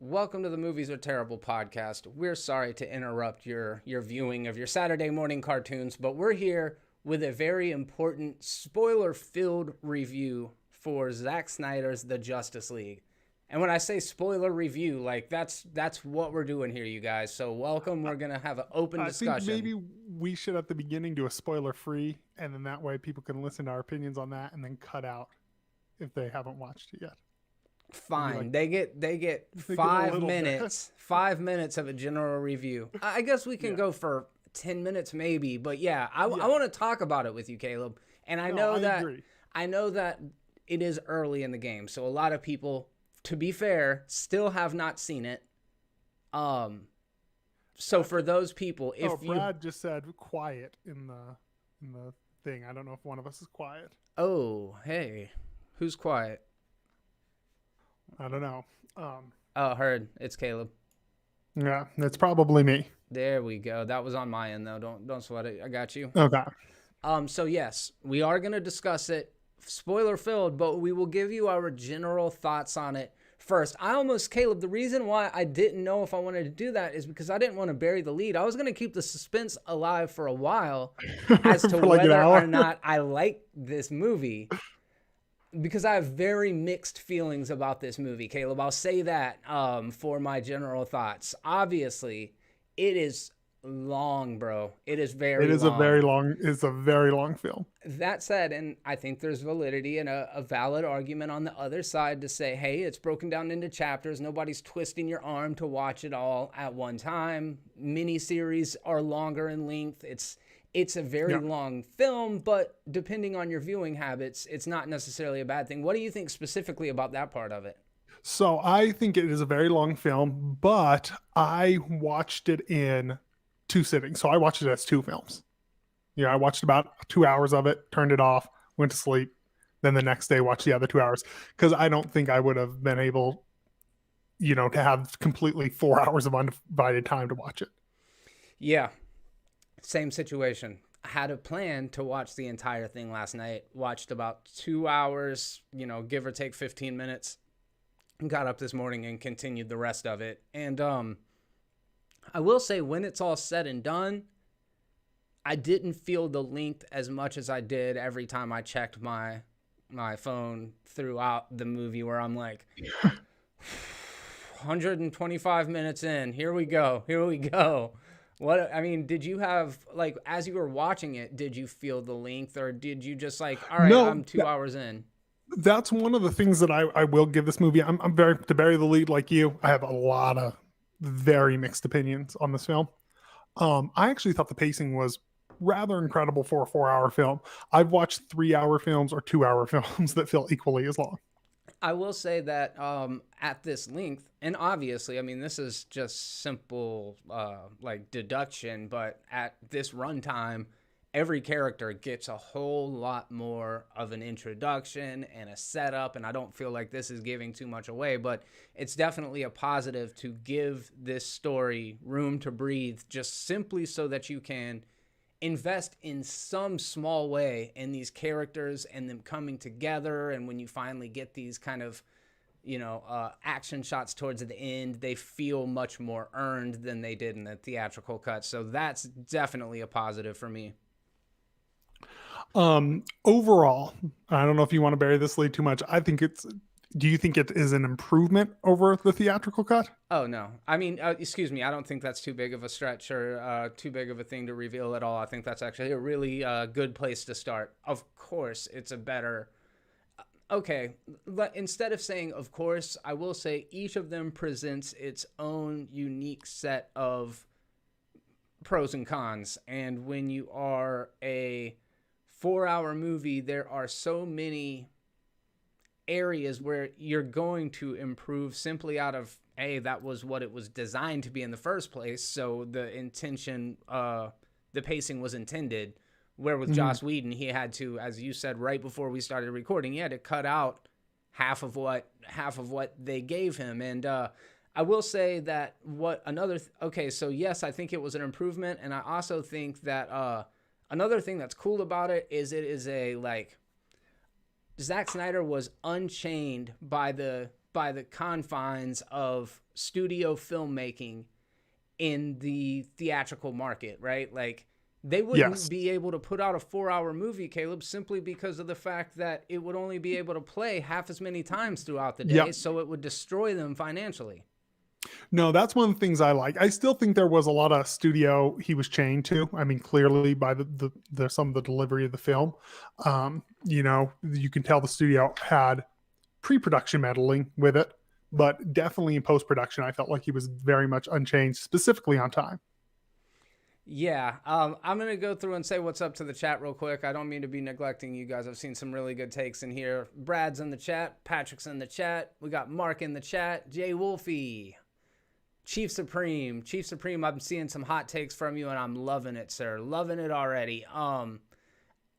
Welcome to the Movies Are Terrible podcast. We're sorry to interrupt your viewing of your Saturday morning cartoons, but we're here with a very important spoiler-filled review for Zack Snyder's The Justice League. And when I say spoiler review, like that's what we're doing here, you guys. So welcome. We're going to have an open discussion. I think maybe we should at the beginning do a spoiler-free, and then that way people can listen to our opinions on that and then cut out if they haven't watched it yet. Fine. They get 5 minutes. 5 minutes of a general review. I guess we can go for 10 minutes maybe, but I want to talk about it with you, Caleb. And I know that it is early in the game, so a lot of people, to be fair, still have not seen it. So for those people, Brad just said quiet in the thing. I don't know if one of us is quiet. Oh, hey, who's quiet? I don't know. Heard. It's Caleb. Yeah, it's probably me. There we go. That was on my end though. Don't sweat it. I got you. Okay. So yes, we are going to discuss it, spoiler filled, but we will give you our general thoughts on it first. Caleb, the reason why I didn't know if I wanted to do that is because I didn't want to bury the lead. I was going to keep the suspense alive for a while as to whether or not I like this movie. Because I have very mixed feelings about this movie, Caleb. I'll say that for my general thoughts. Obviously, it is long, bro. It is very long. It's a very long film. That said, and I think there's validity and a valid argument on the other side to say, hey, it's broken down into chapters. Nobody's twisting your arm to watch it all at one time. Miniseries are longer in length. It's a very long film, but depending on your viewing habits, it's not necessarily a bad thing. What do you think specifically about that part of it? So I think it is a very long film, but I watched it in 2 sittings. So I watched it as 2 films. Yeah, I watched about 2 hours of it, turned it off, went to sleep. Then the next day watched the other 2 hours because I don't think I would have been able, to have completely 4 hours of undivided time to watch it. Yeah. Same situation. I had a plan to watch the entire thing last night. Watched about 2 hours, give or take 15 minutes. Got up this morning and continued the rest of it. And I will say, when it's all said and done, I didn't feel the length as much as I did every time I checked my phone throughout the movie, where I'm like, 125 minutes in. Here we go. Did you have, as you were watching it, did you feel the length, or did you just all right, no, I'm 2 hours in? That's one of the things that I will give this movie. I'm very, to bury the lead like you, I have a lot of very mixed opinions on this film. I actually thought the pacing was rather incredible for a 4-hour film. I've watched 3-hour films or 2-hour films that feel equally as long. I will say that at this length, and obviously, this is just simple deduction, but at this runtime, every character gets a whole lot more of an introduction and a setup, and I don't feel like this is giving too much away, but it's definitely a positive to give this story room to breathe, just simply so that you can invest in some small way in these characters and them coming together. And when you finally get these kind of, action shots towards the end, they feel much more earned than they did in the theatrical cut. So that's definitely a positive for me. Overall, I don't know if you want to bury this lead too much. Do you think it is an improvement over the theatrical cut? Oh, no. Excuse me. I don't think that's too big of a stretch or too big of a thing to reveal at all. I think that's actually a really good place to start. Of course, it's a better... Okay, instead of saying of course, I will say each of them presents its own unique set of pros and cons. And when you are a 4-hour movie, there are so many areas where you're going to improve simply out of that was what it was designed to be in the first place, so the intention, the pacing was intended. Where with Joss Whedon, he had to, as you said right before we started recording, he had to cut out half of what they gave him. And I will say that so yes, I think it was an improvement, and I also think that another thing that's cool about it is a Zack Snyder was unchained by the by the confines of studio filmmaking in the theatrical market, right? Like, they wouldn't be able to put out a 4-hour movie, Caleb, simply because of the fact that it would only be able to play half as many times throughout the day, so it would destroy them financially. No, that's one of the things I like. I still think there was a lot of studio he was chained to. I mean, clearly by the some of the delivery of the film, you know, you can tell the studio had pre-production meddling with it, but definitely in post-production, I felt like he was very much unchanged, specifically on time. Yeah, I'm going to go through and say what's up to the chat real quick. I don't mean to be neglecting you guys. I've seen some really good takes in here. Brad's in the chat. Patrick's in the chat. We got Mark in the chat. Jay Wolfie. Chief Supreme. Chief Supreme, I'm seeing some hot takes from you, and I'm loving it, sir. Loving it already.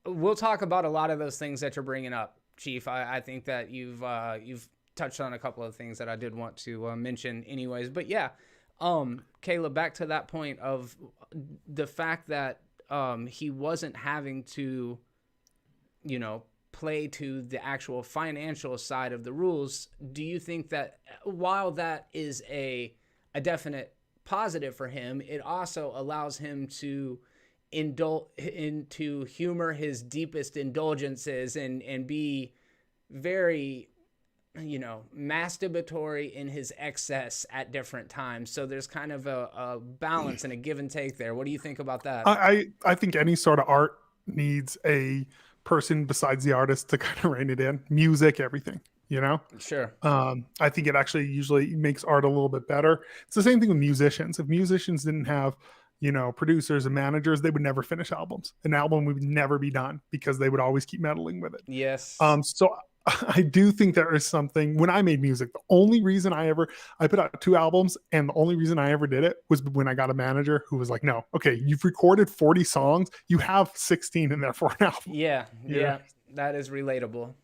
We'll talk about a lot of those things that you're bringing up, Chief. I think that you've touched on a couple of things that I did want to mention anyways. But yeah, Caleb, back to that point of the fact that he wasn't having to, you know, play to the actual financial side of the rules. Do you think that while that is a definite positive for him, it also allows him to humor his deepest indulgences and be very, you know, masturbatory in his excess at different times? So there's kind of a balance and a give and take there. What do you think about that? I think any sort of art needs a person besides the artist to kind of rein it in. Music, everything, you know? Sure. I think it actually usually makes art a little bit better. It's the same thing with musicians. If musicians didn't have, you know, producers and managers, they would never finish albums. An album would never be done because they would always keep meddling with it. Yes. So I do think there is something. When I made music, the only reason I put out 2 albums, and the only reason I ever did it was when I got a manager who was like, no, okay, you've recorded 40 songs, you have 16 in there for an album. Yeah, that is relatable.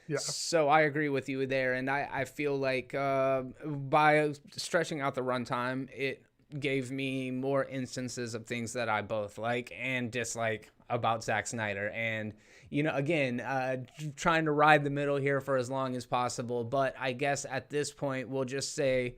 Yeah. So I agree with you there, and I feel like by stretching out the runtime, it gave me more instances of things that I both like and dislike about Zack Snyder. And, you know, again, trying to ride the middle here for as long as possible. But I guess at this point, we'll just say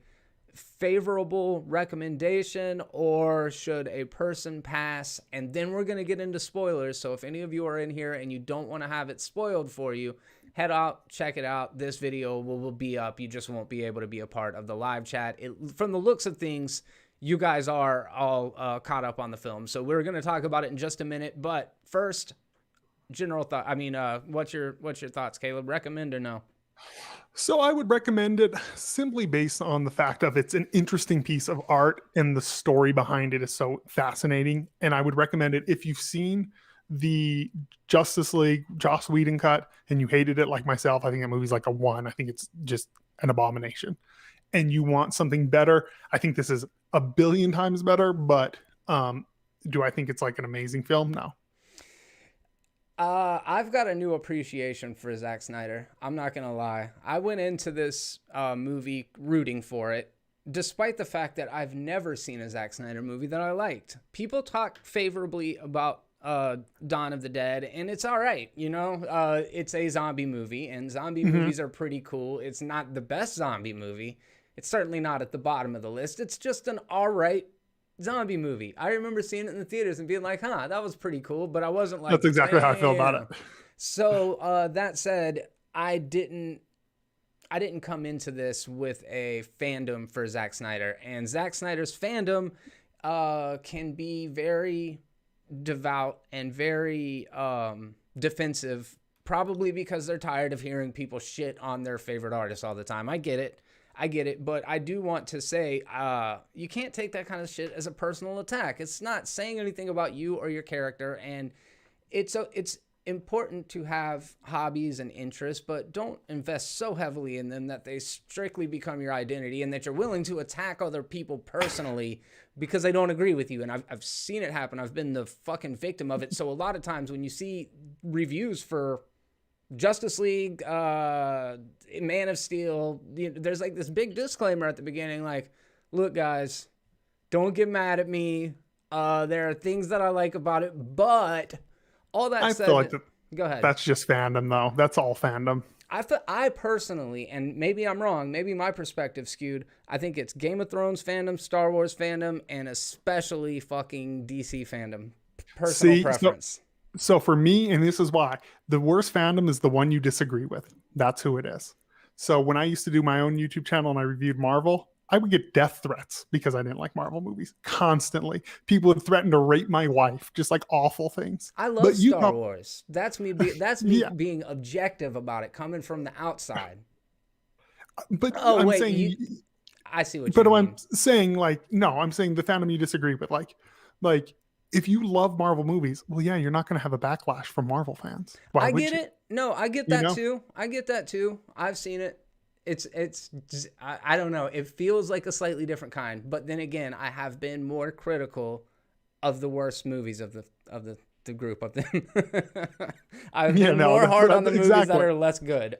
favorable recommendation, or should a person pass? And then we're going to get into spoilers. So if any of you are in here and you don't want to have it spoiled for you, head out, check it out. This video will be up. You just won't be able to be a part of the live chat. From the looks of things, you guys are all caught up on the film. So we're going to talk about it in just a minute. But first, general thought. I mean, what's your thoughts, Caleb? Recommend or no? So I would recommend it simply based on the fact of it's an interesting piece of art and the story behind it is so fascinating. And I would recommend it if you've seen the Justice League Joss Whedon cut and you hated it like myself. I think that movie's like a 1. I think it's just an abomination. And you want something better, I think this is a billion times better. But do I think it's like an amazing film? No. I've got a new appreciation for Zack Snyder. I'm not going to lie. I went into this movie rooting for it, despite the fact that I've never seen a Zack Snyder movie that I liked. People talk favorably about Dawn of the Dead, and it's all right. You know, it's a zombie movie, and zombie movies are pretty cool. It's not the best zombie movie. It's certainly not at the bottom of the list. It's just an all right zombie movie. I remember seeing it in the theaters and being like, huh, that was pretty cool, but I wasn't like, that's exactly how I feel about it. So that said, I didn't come into this with a fandom for Zack Snyder, and Zack Snyder's fandom can be very devout and very defensive, probably because they're tired of hearing people shit on their favorite artists all the time. I get it, but I do want to say you can't take that kind of shit as a personal attack. It's not saying anything about you or your character, and it's important to have hobbies and interests, but don't invest so heavily in them that they strictly become your identity and that you're willing to attack other people personally because they don't agree with you. And I've seen it happen. I've been the fucking victim of it. So a lot of times when you see reviews for Justice League, Man of Steel, there's like this big disclaimer at the beginning, like, look guys, don't get mad at me. There are things that I like about it, but all that said, feel like go ahead. That's just fandom though. That's all fandom. I personally, and maybe I'm wrong, maybe my perspective skewed. I think it's Game of Thrones fandom, Star Wars fandom, and especially fucking DC fandom. Personal preference. So for me, and this is why, the worst fandom is the one you disagree with. That's who it is. So when I used to do my own YouTube channel and I reviewed Marvel, I would get death threats because I didn't like Marvel movies constantly. People would threaten to rape my wife, just like awful things. I love Star Wars. That's me. That's me being objective about it, coming from the outside. But I'm saying, I see what you mean. But I'm saying, like, no, I'm saying the fandom you disagree with, like. If you love Marvel movies, well, yeah, you're not going to have a backlash from Marvel fans. I get it. No, I get that too. I get that too. I've seen it. It's just, I don't know. It feels like a slightly different kind. But then again, I have been more critical of the worst movies of the group of them. I've been more hard on the movies that are less good.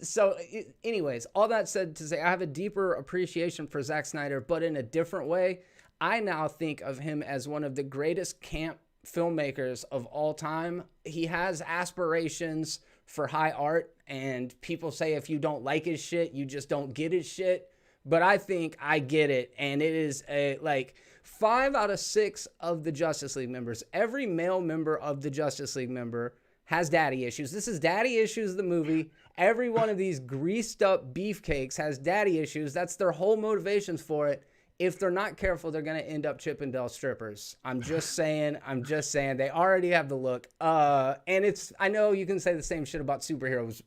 So anyways, all that said to say, I have a deeper appreciation for Zack Snyder, but in a different way. I now think of him as one of the greatest camp filmmakers of all time. He has aspirations for high art, and people say if you don't like his shit, you just don't get his shit. But I think I get it, and it is like 5 out of 6 of the Justice League members, every male member of the Justice League member has daddy issues. This is Daddy Issues, the movie. Every one of these greased up beefcakes has daddy issues. That's their whole motivations for it. If they're not careful, they're going to end up Chippendale strippers. I'm just saying. They already have the look. And I know you can say the same shit about superheroes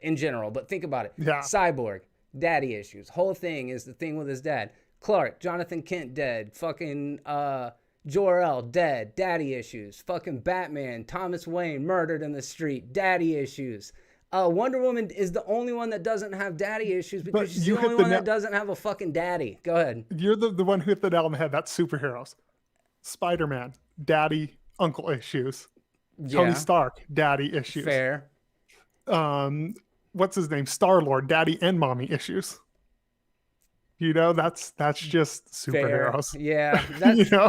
in general, but think about it. Yeah. Cyborg, daddy issues. Whole thing is the thing with his dad. Clark, Jonathan Kent, dead. Fucking Jor-El, dead. Daddy issues. Fucking Batman, Thomas Wayne, murdered in the street. Daddy issues. Wonder Woman is the only one that doesn't have daddy issues because she's the only one that doesn't have a fucking daddy. Go ahead. You're the one who hit the nail on the head. That's superheroes. Spider-Man, daddy, uncle issues. Yeah. Tony Stark, daddy issues. Fair. What's his name? Star-Lord, daddy and mommy issues. That's just superheroes. Fair. Yeah,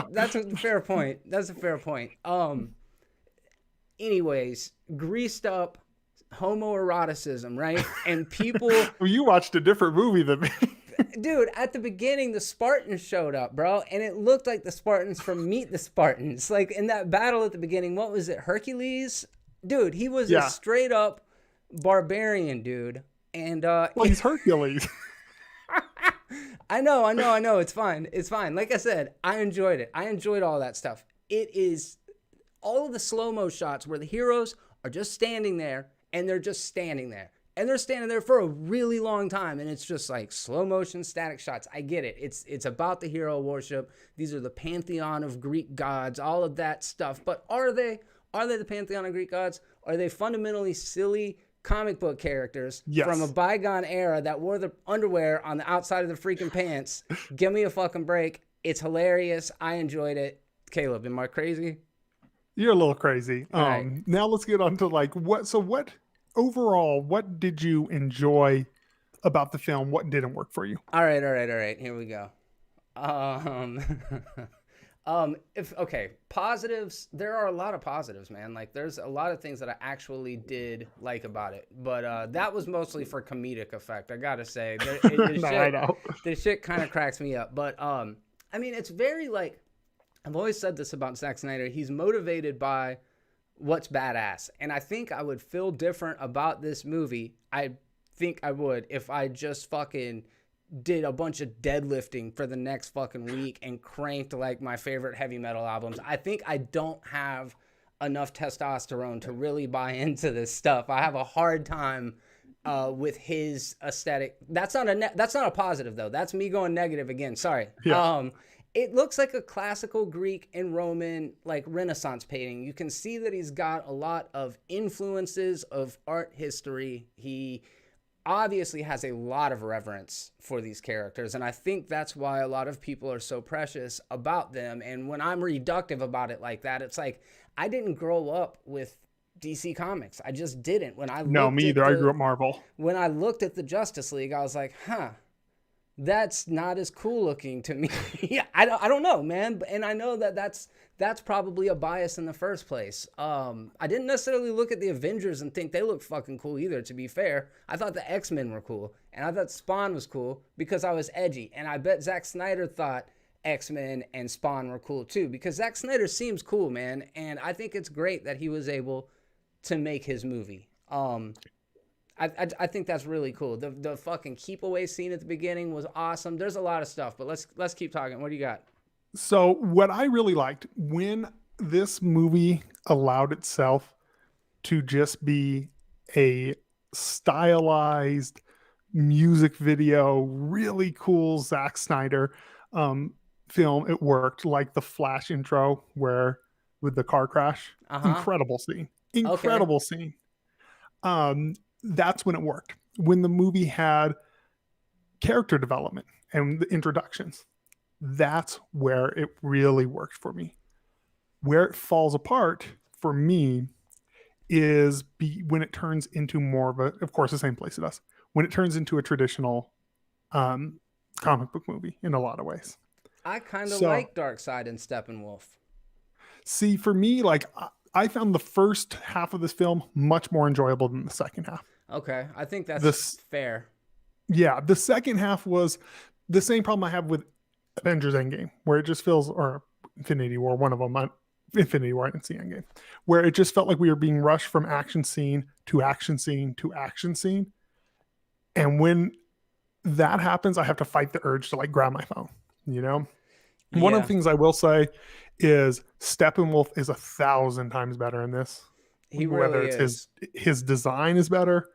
that's a fair point. That's a fair point. Anyways, greased up homoeroticism, right? And people well, you watched a different movie than me. Dude, at the beginning the Spartans showed up, bro, and it looked like the Spartans from Meet the Spartans. Like in that battle at the beginning, what was it, Hercules? Dude, he was a straight up barbarian, dude. And well, he's Hercules. I know, it's fine. Like I said, I enjoyed it. I enjoyed all that stuff. It is all of the slow-mo shots where the heroes are just standing there. And they're just standing there. And they're standing there for a really long time. And it's just like slow motion, static shots. I get it. It's about the hero worship. These are the pantheon of Greek gods, all of that stuff. But are they the pantheon of Greek gods? Are they fundamentally silly comic book characters from a bygone era that wore the underwear on the outside of the freaking pants? Give me a fucking break. It's hilarious. I enjoyed it. Caleb, am I crazy? You're a little crazy. Right. Now let's get on to like what overall, what did you enjoy about the film? What didn't work for you? All right. Here we go. Positives. There are a lot of positives, man. Like there's a lot of things that I actually did like about it, but that was mostly for comedic effect. I gotta say, the shit kind of cracks me up. But I mean, it's very like. I've always said this about Zack Snyder. He's motivated by what's badass. And I think I would feel different about this movie. I think I would if I just fucking did a bunch of deadlifting for the next fucking week and cranked like my favorite heavy metal albums. I think I don't have enough testosterone to really buy into this stuff. I have a hard time with his aesthetic. That's not a positive though. That's me going negative again. Sorry. Yeah. It looks like a classical Greek and Roman, like Renaissance painting. You can see that he's got a lot of influences of art history. He obviously has a lot of reverence for these characters, and I think that's why a lot of people are so precious about them. And when I'm reductive about it like that, it's like I didn't grow up with DC Comics. I just didn't. No, me either. I grew up Marvel. When I looked at the Justice League, I was like, huh. That's not as cool looking to me. Yeah, I don't know, man. And I know that that's probably a bias in the first place. I didn't necessarily look at the Avengers and think they looked fucking cool either, to be fair. I thought the X-Men were cool, and I thought Spawn was cool because I was edgy. And I bet Zack Snyder thought X-Men and Spawn were cool too, because Zack Snyder seems cool, man. And I think it's great that he was able to make his movie. I think that's really cool. The fucking keep away scene at the beginning was awesome. There's a lot of stuff, but let's keep talking. What do you got? So what I really liked when this movie allowed itself to just be a stylized music video, really cool Zack Snyder film. It worked, like the Flash intro where with the car crash. Incredible scene. Incredible scene. That's when it worked. When the movie had character development and the introductions, that's where it really worked for me. Where it falls apart for me is when it turns into more of a, of course, the same place it does, when it turns into a traditional comic book movie in a lot of ways. I kind of like Darkseid and Steppenwolf. See, for me, like I found the first half of this film much more enjoyable than the second half. Okay, I think that's fair. Yeah, the second half was the same problem I have with Avengers Endgame, where it just feels, or Infinity War, one of them, Infinity War, I didn't see Endgame, where it just felt like we were being rushed from action scene to action scene to action scene. And when that happens, I have to fight the urge to like grab my phone, you know? Yeah. One of the things I will say is Steppenwolf is 1,000 times better in this. He really is. His design is better.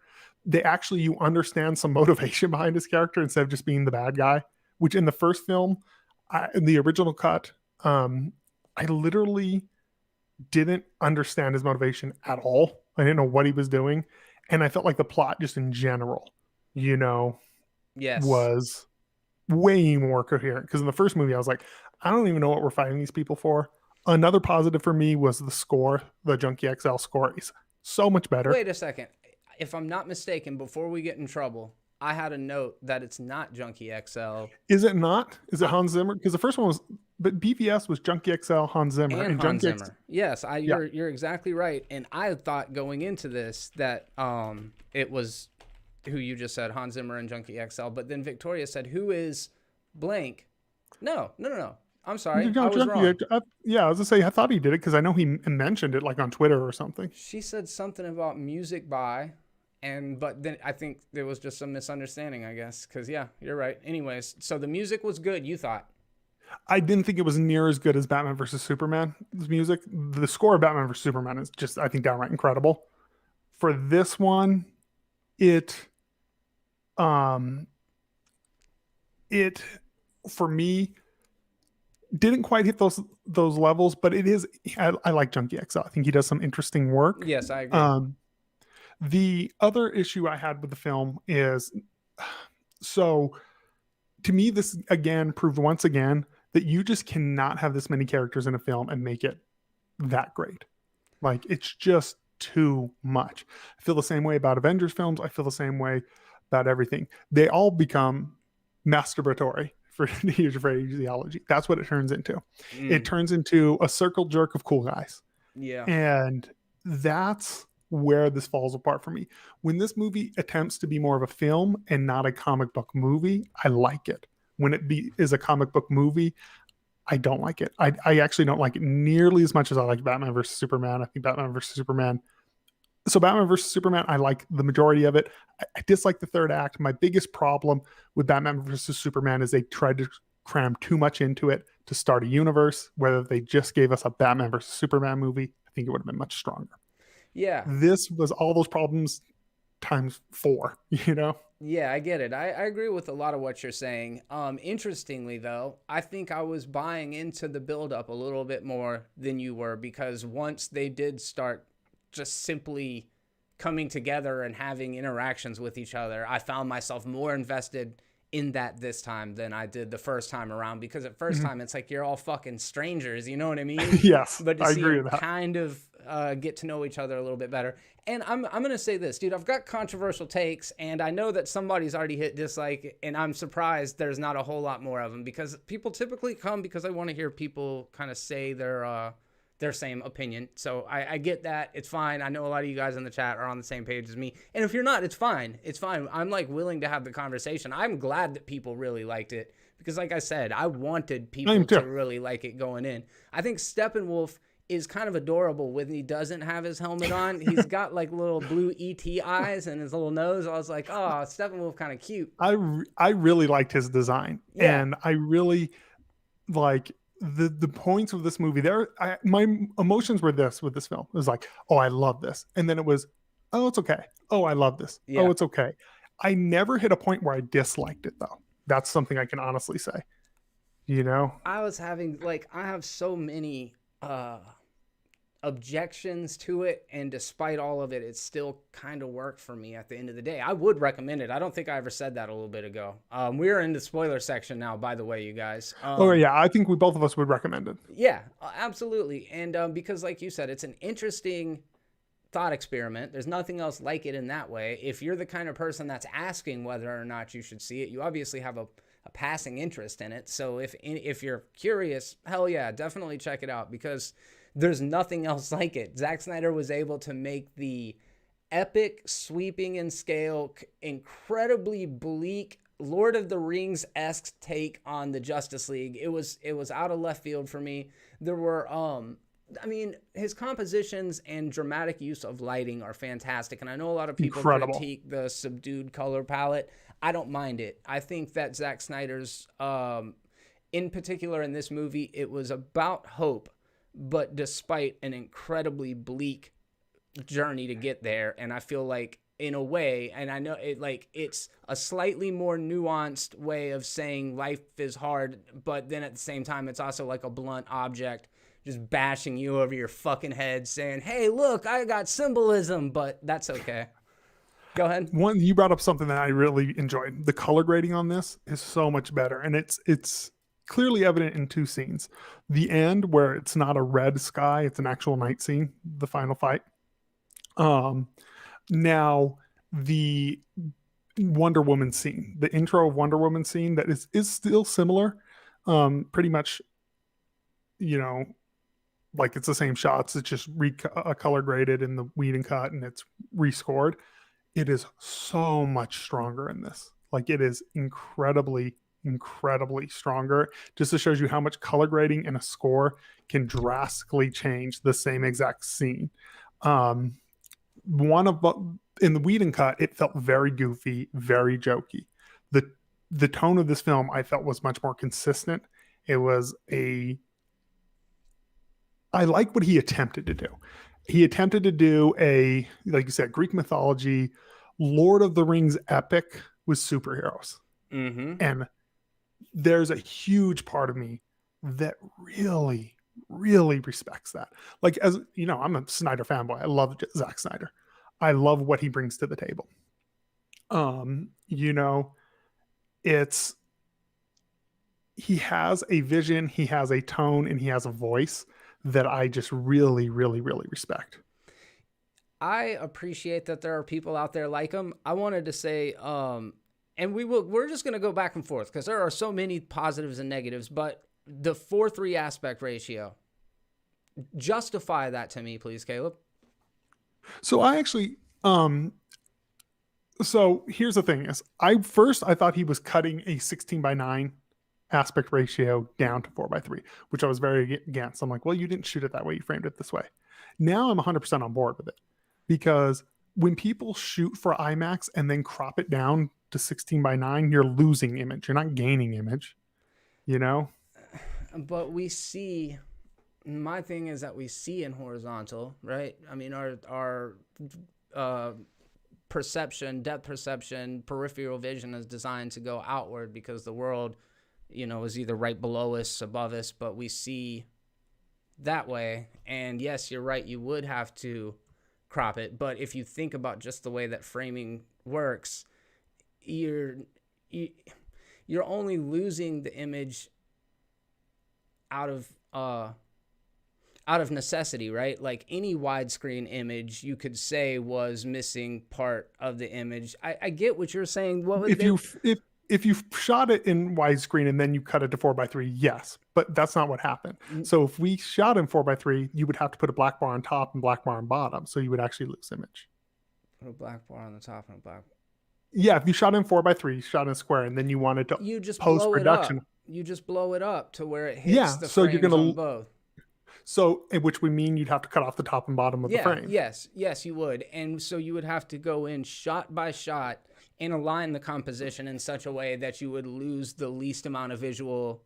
You understand some motivation behind his character instead of just being the bad guy, which in the first film, in the original cut, I literally didn't understand his motivation at all. I didn't know what he was doing. And I felt like the plot just in general, was way more coherent. Because in the first movie, I was like, I don't even know what we're fighting these people for. Another positive for me was the score. The Junkie XL score is so much better. Wait a second. If I'm not mistaken, before we get in trouble, I had a note that it's not Junkie XL. Is it not? Is it Hans Zimmer? Because the first one was, but BVS was Junkie XL, Hans Zimmer. And Hans Zimmer. Yes, you're exactly right. And I thought going into this that it was who you just said, Hans Zimmer and Junkie XL. But then Victoria said, who is blank? No. I'm sorry. I was wrong. I was going to say, I thought he did it because I know he mentioned it like on Twitter or something. She said something about music by... But then I think there was just some misunderstanding, I guess, because yeah, you're right. Anyways, so the music was good, you thought? I didn't think it was near as good as Batman versus Superman. The music, the score of Batman versus Superman is just, I think, downright incredible. For this one, it for me didn't quite hit those levels, but it is. I like Junkie XL. I think he does some interesting work. Yes, I agree. The other issue I had with the film is, so to me, this again proved once again that you just cannot have this many characters in a film and make it that great. Like, it's just too much. I feel the same way about Avengers films. I feel the same way about everything. They all become masturbatory, for to use phraseology. That's what it turns into. It turns into a circle jerk of cool guys. Yeah. And that's where this falls apart for me. When this movie attempts to be more of a film and not a comic book movie, I like it. When it is a comic book movie, I don't like it. I actually don't like it nearly as much as I like Batman versus Superman. I think Batman versus Superman. So Batman versus Superman, I like the majority of it. I dislike the third act. My biggest problem with Batman versus Superman is they tried to cram too much into it to start a universe. Whether they just gave us a Batman versus Superman movie, I think it would have been much stronger. Yeah. This was all those problems times 4, Yeah, I get it. I agree with a lot of what you're saying. Interestingly, though, I think I was buying into the buildup a little bit more than you were, because once they did start just simply coming together and having interactions with each other, I found myself more invested in that this time than I did the first time around, because at first time it's like you're all fucking strangers, you know what I mean? Yes, But to I see agree them with that. kind of get to know each other a little bit better. And I'm gonna say this, dude. I've got controversial takes, and I know that somebody's already hit dislike, and I'm surprised there's not a whole lot more of them, because people typically come because I want to hear people kind of say their same opinion. So I get that. It's fine. I know a lot of you guys in the chat are on the same page as me. And if you're not, it's fine. It's fine. I'm like willing to have the conversation. I'm glad that people really liked it, because like I said, I wanted people to really like it going in. I think Steppenwolf is kind of adorable when he doesn't have his helmet on. He's got like little blue ET eyes and his little nose. I was like, oh, Steppenwolf kind of cute. I really liked his design. Yeah. And I really like the points of this movie. My emotions were this with this film. It was like, oh, I love this. And then it was, oh, it's okay. Oh, I love this. Yeah. Oh, it's okay. I never hit a point where I disliked it, though. That's something I can honestly say. You know? I have so many objections to it, and despite all of it, it still kind of worked for me at the end of the day. I would recommend it. I don't think I ever said that a little bit ago. We're in the spoiler section now, by the way, you guys. Oh yeah, I think both of us would recommend it. Yeah, absolutely. And because like you said, it's an interesting thought experiment. There's nothing else like it in that way. If you're the kind of person that's asking whether or not you should see it, you obviously have a passing interest in it. So if you're curious, hell yeah, definitely check it out, because there's nothing else like it. Zack Snyder was able to make the epic, sweeping in scale, incredibly bleak Lord of the Rings-esque take on the Justice League. It was out of left field for me. There were his compositions and dramatic use of lighting are fantastic, and I know a lot of people critique the subdued color palette. I don't mind it. I think that Zack Snyder's, in particular in this movie, it was about hope, but despite an incredibly bleak journey to get there. And I feel like, in a way, and I know it's a slightly more nuanced way of saying life is hard, but then at the same time, it's also like a blunt object just bashing you over your fucking head saying, hey, look, I got symbolism, but that's okay. Go ahead. One, you brought up something that I really enjoyed. The color grading on this is so much better, and it's clearly evident in two scenes. The end, where it's not a red sky, it's an actual night scene, the final fight. Now the Wonder Woman scene, the intro of Wonder Woman scene, that is still similar, pretty much, you know, like it's the same shots, it's just color graded in the Whedon cut, and it's rescored. It is so much stronger in this. Like, it is incredibly stronger. Just to shows you how much color grading and a score can drastically change the same exact scene. In the Whedon cut, it felt very goofy, very jokey. The tone of this film, I felt, was much more consistent. It was I like what he attempted to do. He attempted to do a, like you said, Greek mythology, Lord of the Rings epic with superheroes. Mm-hmm. And there's a huge part of me that really, really respects that. Like, as you know, I'm a Snyder fanboy. I love Zack Snyder. I love what he brings to the table. You know, he has a vision, he has a tone, and he has a voice that I just really, really, really respect. I appreciate that there are people out there like him. I wanted to say, and we're just going to go back and forth because there are so many positives and negatives, but the 4:3 aspect ratio, justify that to me, please, Caleb. So I actually, so here's the thing is, I thought he was cutting a 16:9 aspect ratio down to 4:3, which I was very against. I'm like, well, you didn't shoot it that way. You framed it this way. Now I'm 100% on board with it, because when people shoot for IMAX and then crop it down to 16:9, you're losing image. You're not gaining image, you know? But my thing is that we see in horizontal, right? I mean, our perception, depth perception, peripheral vision is designed to go outward because the world, you know, is either right below us, above us, but we see that way. And yes, you're right, you would have to crop it. But if you think about just the way that framing works, you're only losing the image out of necessity, right? Like any widescreen image, you could say was missing part of the image. I get what you're saying. What would If you shot it in widescreen and then you cut it to 4:3, yes, but that's not what happened. So if we shot in 4:3, you would have to put a black bar on top and black bar on bottom, so you would actually lose image. Put a black bar on the top and a black. Yeah, if you shot in 4:3, shot in square, and then you wanted to post production, you just blow it up to where it hits the so frames you're gonna on both. So, which would mean you'd have to cut off the top and bottom of the frame. Yes, you would. And so you would have to go in shot by shot and align the composition in such a way that you would lose the least amount of visual.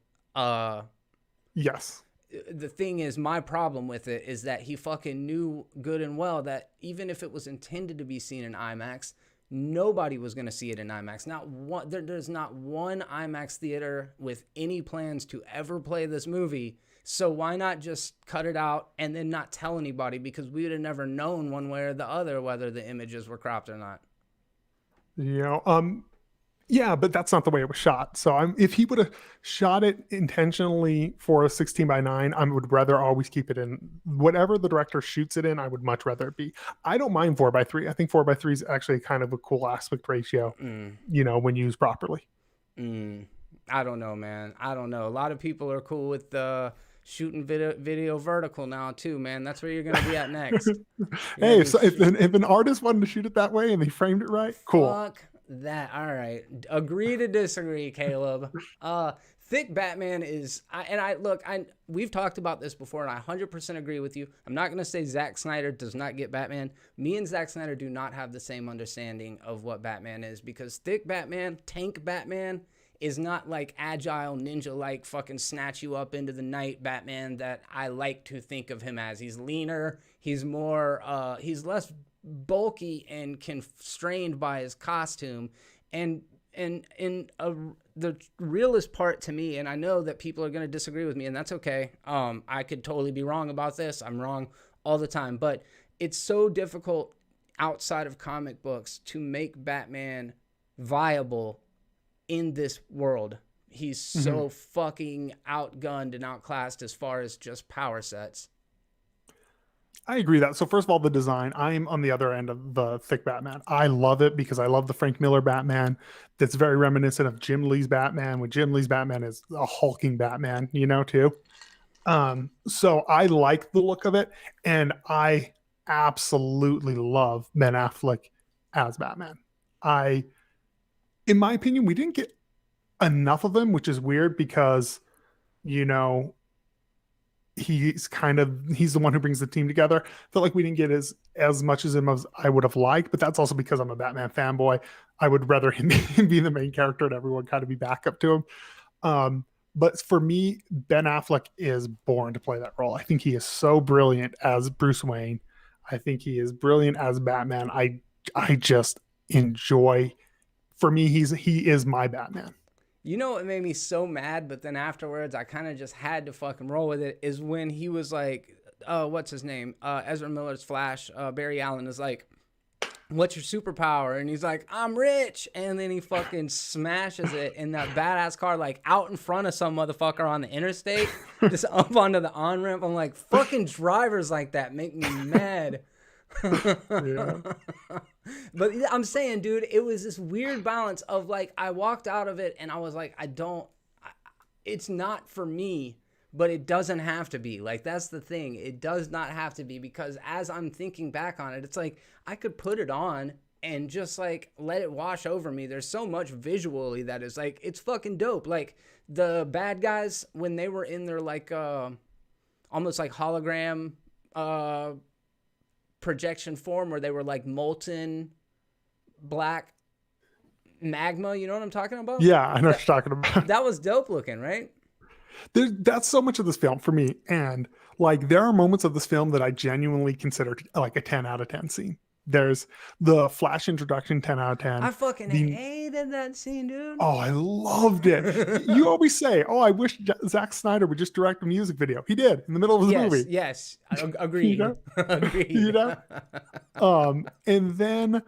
Yes. The thing is, my problem with it is that he fucking knew good and well that even if it was intended to be seen in IMAX, nobody was going to see it in IMAX. Not one. There's not one IMAX theater with any plans to ever play this movie. So why not just cut it out and then not tell anybody? Because we would have never known one way or the other whether the images were cropped or not. Yeah, but that's not the way it was shot. So if he would have shot it intentionally for a 16:9, I would rather always keep it in whatever the director shoots it in. I would much rather it be. I don't mind 4:3. I think 4:3 is actually kind of a cool aspect ratio, when used properly. I don't know, man. I don't know. A lot of people are cool with shooting video vertical now too, man. That's where you're gonna be at next. Hey, so if an artist wanted to shoot it that way and they framed it right, cool. Fuck that. All right, agree to disagree, Caleb. Thick Batman is, we've talked about this before, and I 100% agree with you. I'm not gonna say Zack Snyder does not get Batman. Me and Zack Snyder do not have the same understanding of what Batman is, because Thick Batman, Tank Batman, is not like agile ninja-like fucking snatch you up into the night Batman that I like to think of him as. He's leaner. He's more, he's less bulky and constrained by his costume. And the realest part to me, and I know that people are going to disagree with me, and that's okay. I could totally be wrong about this. I'm wrong all the time. But it's so difficult outside of comic books to make Batman viable in this world. He's so fucking outgunned and outclassed as far as just power sets. I agree that. So first of all, the design, I'm on the other end of the Thick Batman. I love it because I love the Frank Miller Batman. That's very reminiscent of Jim Lee's Batman, when Jim Lee's Batman is a hulking Batman, too. So I like the look of it, and I absolutely love Ben Affleck as Batman. In my opinion, we didn't get enough of him, which is weird because, he's the one who brings the team together. Felt like we didn't get as much as him as I would have liked, but that's also because I'm a Batman fanboy. I would rather him be the main character and everyone kind of be back up to him. But for me, Ben Affleck is born to play that role. I think he is so brilliant as Bruce Wayne. I think he is brilliant as Batman. I just enjoy. For me, he is my Batman. You know what made me so mad, but then afterwards I kind of just had to fucking roll with it, is when he was like, what's his name? Ezra Miller's Flash, Barry Allen is like, what's your superpower? And he's like, I'm rich. And then he fucking smashes it in that badass car, like out in front of some motherfucker on the interstate, just up onto the on-ramp. I'm like, fucking drivers like that make me mad. Yeah. But I'm saying, dude, it was this weird balance of like, I walked out of it and I was like, it's not for me, but it doesn't have to be. Like, that's the thing. It does not have to be, because as I'm thinking back on it, it's like I could put it on and just like let it wash over me. There's so much visually that is like, it's fucking dope. Like the bad guys, when they were in their like almost like hologram projection form, where they were like molten black magma, you know what I'm talking about? Yeah, I know what you're talking about. That was dope looking, right? That's so much of this film for me. And like, there are moments of this film that I genuinely consider like a 10 out of 10 scene. There's the Flash introduction, 10 out of 10. I fucking hated that scene, dude. Oh, I loved it. You always say, oh, I wish Zack Snyder would just direct a music video. He did in the middle of the movie. Yes, agreed. Agreed. And then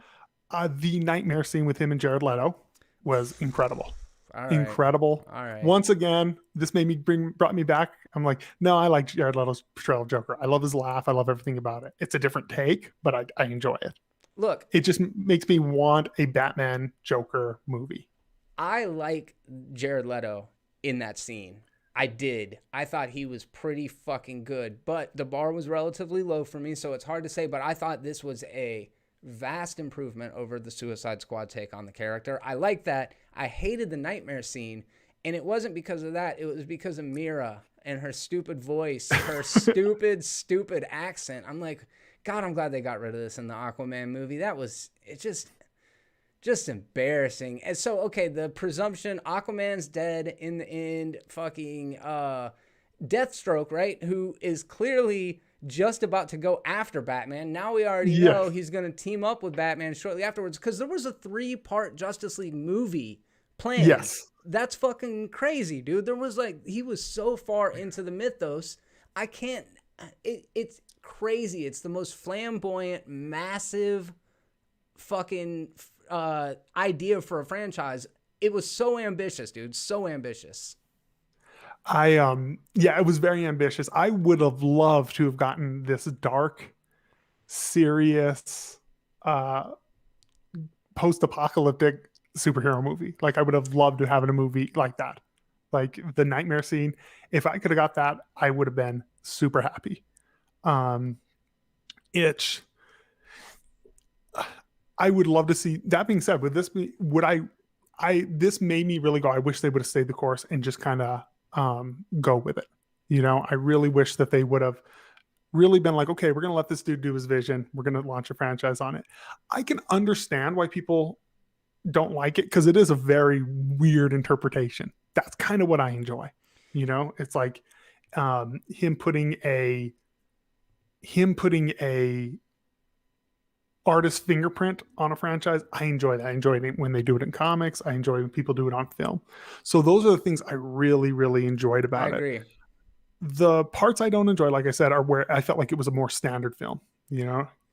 the nightmare scene with him and Jared Leto was incredible. All right. incredible. All right. Once again, this brought me back. I'm like, no, I like Jared Leto's portrayal of Joker. I love his laugh. I love everything about it. It's a different take, but I enjoy it. Look, It just makes me want a Batman Joker movie. I like Jared Leto in that scene. I did. I thought he was pretty fucking good, but the bar was relatively low for me, so it's hard to say, but I thought this was a vast improvement over the Suicide Squad take on the character. I like that. I hated the nightmare scene, and it wasn't because of that. It was because of Mira and her stupid voice, her stupid accent. I'm like, God, I'm glad they got rid of this in the Aquaman movie. It's just embarrassing. And so, okay, the presumption, Aquaman's dead in the end, fucking Deathstroke, right? Who is clearly just about to go after Batman. Now we already know he's going to team up with Batman shortly afterwards, because there was a 3-part Justice League movie planned. Yes. That's fucking crazy, dude. There was he was so far into the mythos. I can't, it's crazy. It's the most flamboyant, massive fucking idea for a franchise. It was so ambitious, dude. So ambitious. It was very ambitious. I would have loved to have gotten this dark, serious, post-apocalyptic superhero movie. Like, I would have loved to have a movie like that. Like the nightmare scene. If I could have got that, I would have been super happy. I would love to see. That being said, would this be? This made me really go, I wish they would have stayed the course and just kind of go with it. I really wish that they would have really been like, okay, we're going to let this dude do his vision. We're going to launch a franchise on it. I can understand why people don't like it, because it is a very weird interpretation. That's kind of what I enjoy. It's like him putting a artist fingerprint on a franchise. I enjoy that. I enjoy it when they do it in comics. I enjoy when people do it on film. So those are the things I really, really enjoyed about it. I agree. The parts I don't enjoy, like I said, are where I felt like it was a more standard film.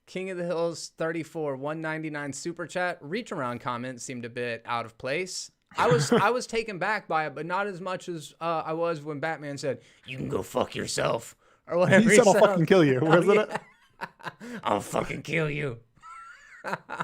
King of the Hills 34 199 super chat. Reach around comment seemed a bit out of place. I was taken back by it, but not as much as I was when Batman said, "You can go fuck yourself," or whatever. He said, "I'll fucking kill you," wasn't it? I'll fucking kill you.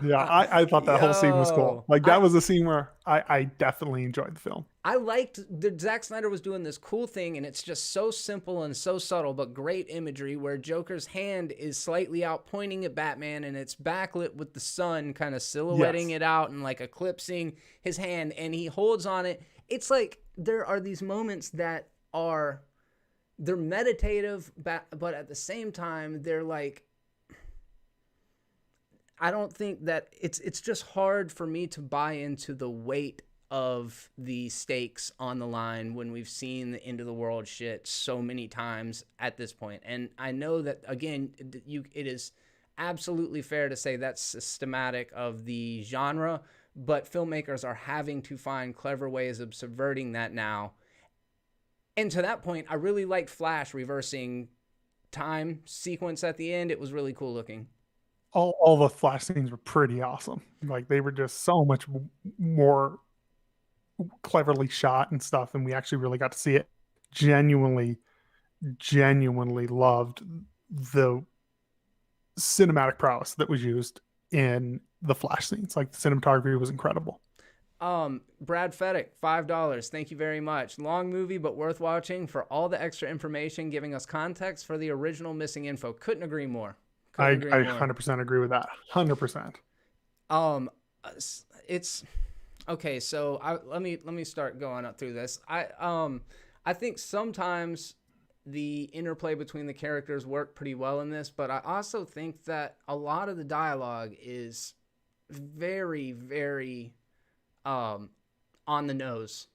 Yeah, I thought that whole scene was cool. Like, that was a scene where I definitely enjoyed the film. I liked that Zack Snyder was doing this cool thing, and it's just so simple and so subtle, but great imagery, where Joker's hand is slightly out pointing at Batman, and it's backlit with the sun kind of silhouetting it out and like eclipsing his hand, and he holds on it. It's like there are these moments that they're meditative, but at the same time, they're like, I don't think that it's just hard for me to buy into the weight of the stakes on the line when we've seen the end of the world shit so many times at this point. And I know that, again, it is absolutely fair to say that's systematic of the genre, but filmmakers are having to find clever ways of subverting that now. And to that point, I really liked Flash reversing time sequence at the end. It was really cool looking. All the Flash scenes were pretty awesome. Like, they were just so much more cleverly shot and stuff, and we actually really got to see it. Genuinely loved the cinematic prowess that was used in the Flash scenes. Like, the cinematography was incredible. Brad Feddick, $5. Thank you very much. Long movie, but worth watching for all the extra information, giving us context for the original missing info. Couldn't agree more. I 100% agree with that. 100%. It's okay. So let me start going up through this. I think sometimes the interplay between the characters work pretty well in this, but I also think that a lot of the dialogue is very, very on the nose.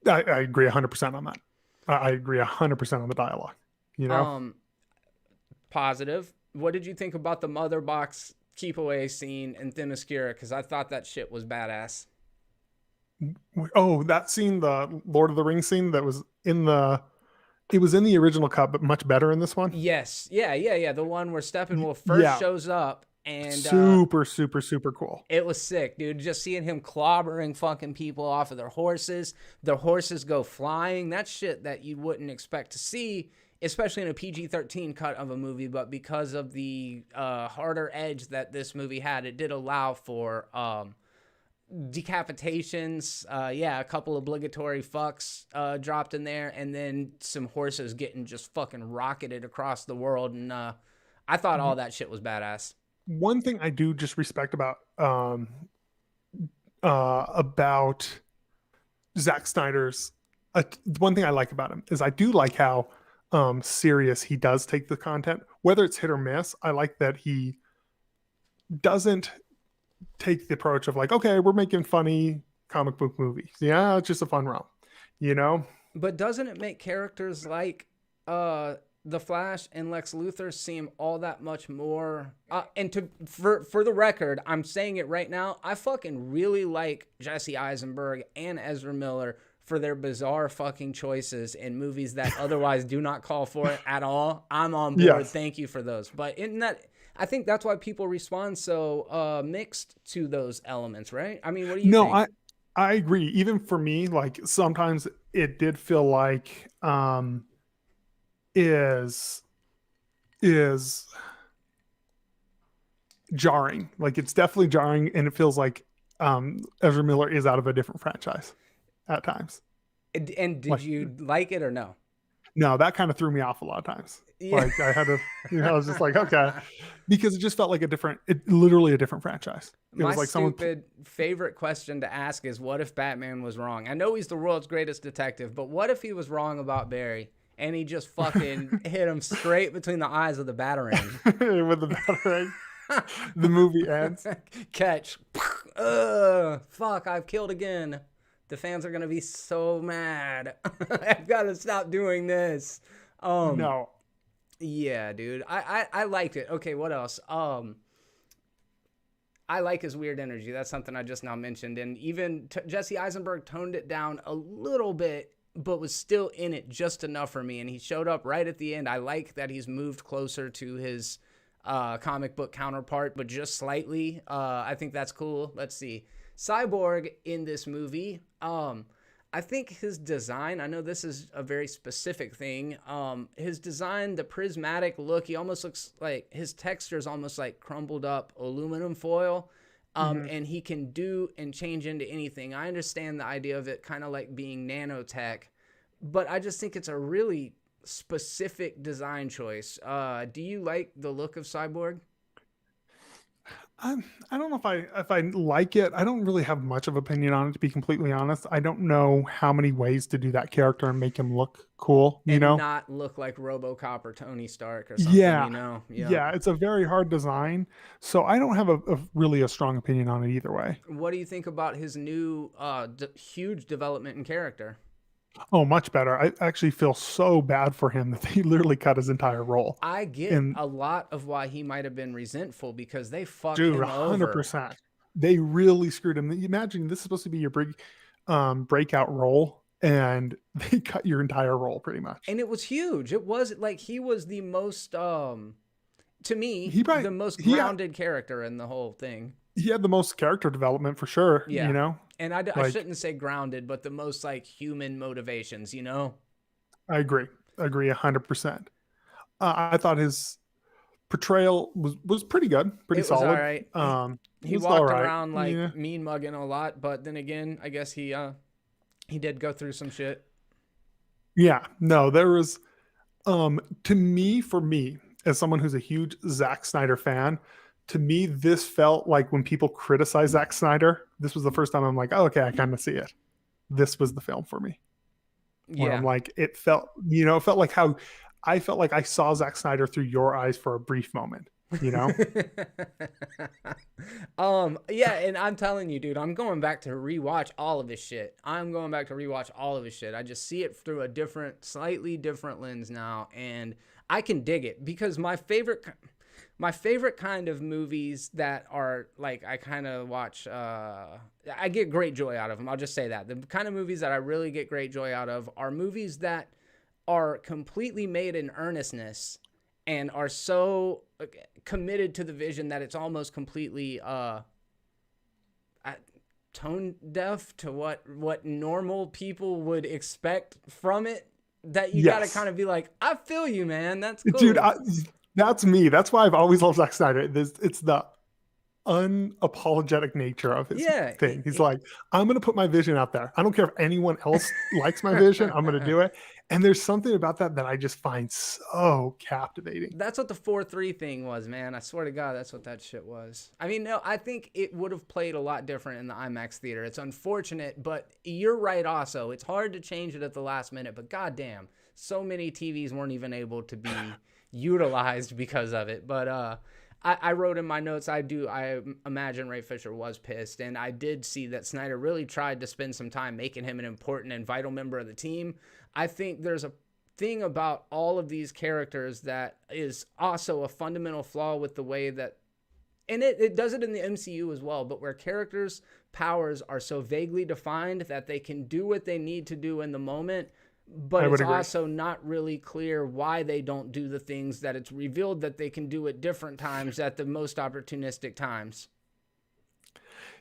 I agree 100% on that. I agree 100% on the dialogue. Positive. What did you think about the mother box keep away scene in Themyscira? Because I thought that shit was badass. Oh, that scene, the Lord of the Rings scene that was in the original cut, but much better in this one. Yes. Yeah. The one where Steppenwolf first shows up And super, super, super cool. it was sick, dude. Just seeing him clobbering fucking people off of their horses go flying. That's shit that you wouldn't expect to see, especially in a PG-13 cut of a movie. But because of the harder edge that this movie had, it did allow for decapitations. A couple obligatory fucks dropped in there, and then some horses getting just fucking rocketed across the world. And I thought all that shit was badass. One thing I do just respect about Zack Snyder's one thing I like about him is I do like how serious he does take the content, whether it's hit or miss. I like that he doesn't take the approach of like, okay, we're making funny comic book movies. Yeah, it's just a fun romp, you know? But doesn't it make characters like the Flash and Lex Luthor seem all that much more for the record, I'm saying it right now, I fucking really like Jesse Eisenberg and Ezra Miller for their bizarre fucking choices in movies that otherwise do not call for it at all. I'm on board. Yes. Thank you for those. But in that, I think that's why people respond so mixed to those elements, right? I mean, what do you think? No, I agree. Even for me, like sometimes it did feel like is jarring. Like it's definitely jarring, and it feels like Ezra Miller is out of a different franchise at times. And did you like it or no? No, that kind of threw me off a lot of times. Yeah. Like I had to, I was just like, okay, because it just felt like literally a different franchise. It My was like stupid favorite question to ask is, what if Batman was wrong? I know he's the world's greatest detective, but what if he was wrong about Barry and he just fucking hit him straight between the eyes with the Batarang? With the Batarang. The movie ends. Catch. Fuck, I've killed again. The fans are going to be so mad. I've got to stop doing this. No. Yeah, dude. I liked it. Okay, what else? I like his weird energy. That's something I just now mentioned. And even Jesse Eisenberg toned it down a little bit, but was still in it just enough for me. And he showed up right at the end. I like that he's moved closer to his comic book counterpart, but just slightly. I think that's cool. Let's see. Cyborg in this movie, I think his design, I know this is a very specific thing, his design, the prismatic look, he almost looks like, his texture is almost like crumbled up aluminum foil, and he can do and change into anything. I understand the idea of it kind of like being nanotech, but I just think it's a really specific design choice. Do you like the look of Cyborg? I don't know if I like it. I don't really have much of an opinion on it, to be completely honest. I don't know how many ways to do that character and make him look cool, you know? Not look like RoboCop or Tony Stark or something, you know? Yeah, it's a very hard design. So I don't have a really strong opinion on it either way. What do you think about his new huge development in character? Oh, much better. I actually feel so bad for him that they literally cut his entire role. I get a lot of why he might have been resentful, because they fucked him 100%. over. They really screwed him. Imagine this is supposed to be your breakout role, and they cut your entire role pretty much. And it was huge. It was like he was the most, to me, the most grounded character in the whole thing. He had the most character development for sure, you know? And I shouldn't say grounded, but the most like human motivations, you know? I agree 100%. I thought his portrayal was pretty good, pretty solid. All right. He walked around like mean mugging a lot, but then again, I guess he did go through some shit. Yeah, no, there was, for me, as someone who's a huge Zack Snyder fan, to me, this felt like when people criticize Zack Snyder, this was the first time I'm like, oh, okay, I kind of see it. This was the film for me. Where I'm like, it felt like how I felt like I saw Zack Snyder through your eyes for a brief moment, you know? Yeah, and I'm telling you, dude, I'm going back to rewatch all of his shit. I just see it through a slightly different lens now, and I can dig it, because my favorite kind of movies that are like, I kind of watch, I get great joy out of them. I'll just say that. The kind of movies that I really get great joy out of are movies that are completely made in earnestness and are so committed to the vision that it's almost completely tone deaf to what normal people would expect from it, that you gotta kind of be like, I feel you, man. That's cool. Dude, that's me. That's why I've always loved Zack Snyder. It's the unapologetic nature of his thing. He's like, I'm going to put my vision out there. I don't care if anyone else likes my vision. I'm going to do it. And there's something about that I just find so captivating. That's what the 4:3 thing was, man. I swear to God, that's what that shit was. I mean, no, I think it would have played a lot different in the IMAX theater. It's unfortunate, but you're right also. It's hard to change it at the last minute, but goddamn, so many TVs weren't even able to be utilized because of it. But I wrote in my notes, I imagine Ray Fisher was pissed, and I did see that Snyder really tried to spend some time making him an important and vital member of the team. I think there's a thing about all of these characters that is also a fundamental flaw with the way that, and it does it in the MCU as well, but where characters' powers are so vaguely defined that they can do what they need to do in the moment, but it's also not really clear why they don't do the things that it's revealed that they can do at different times at the most opportunistic times.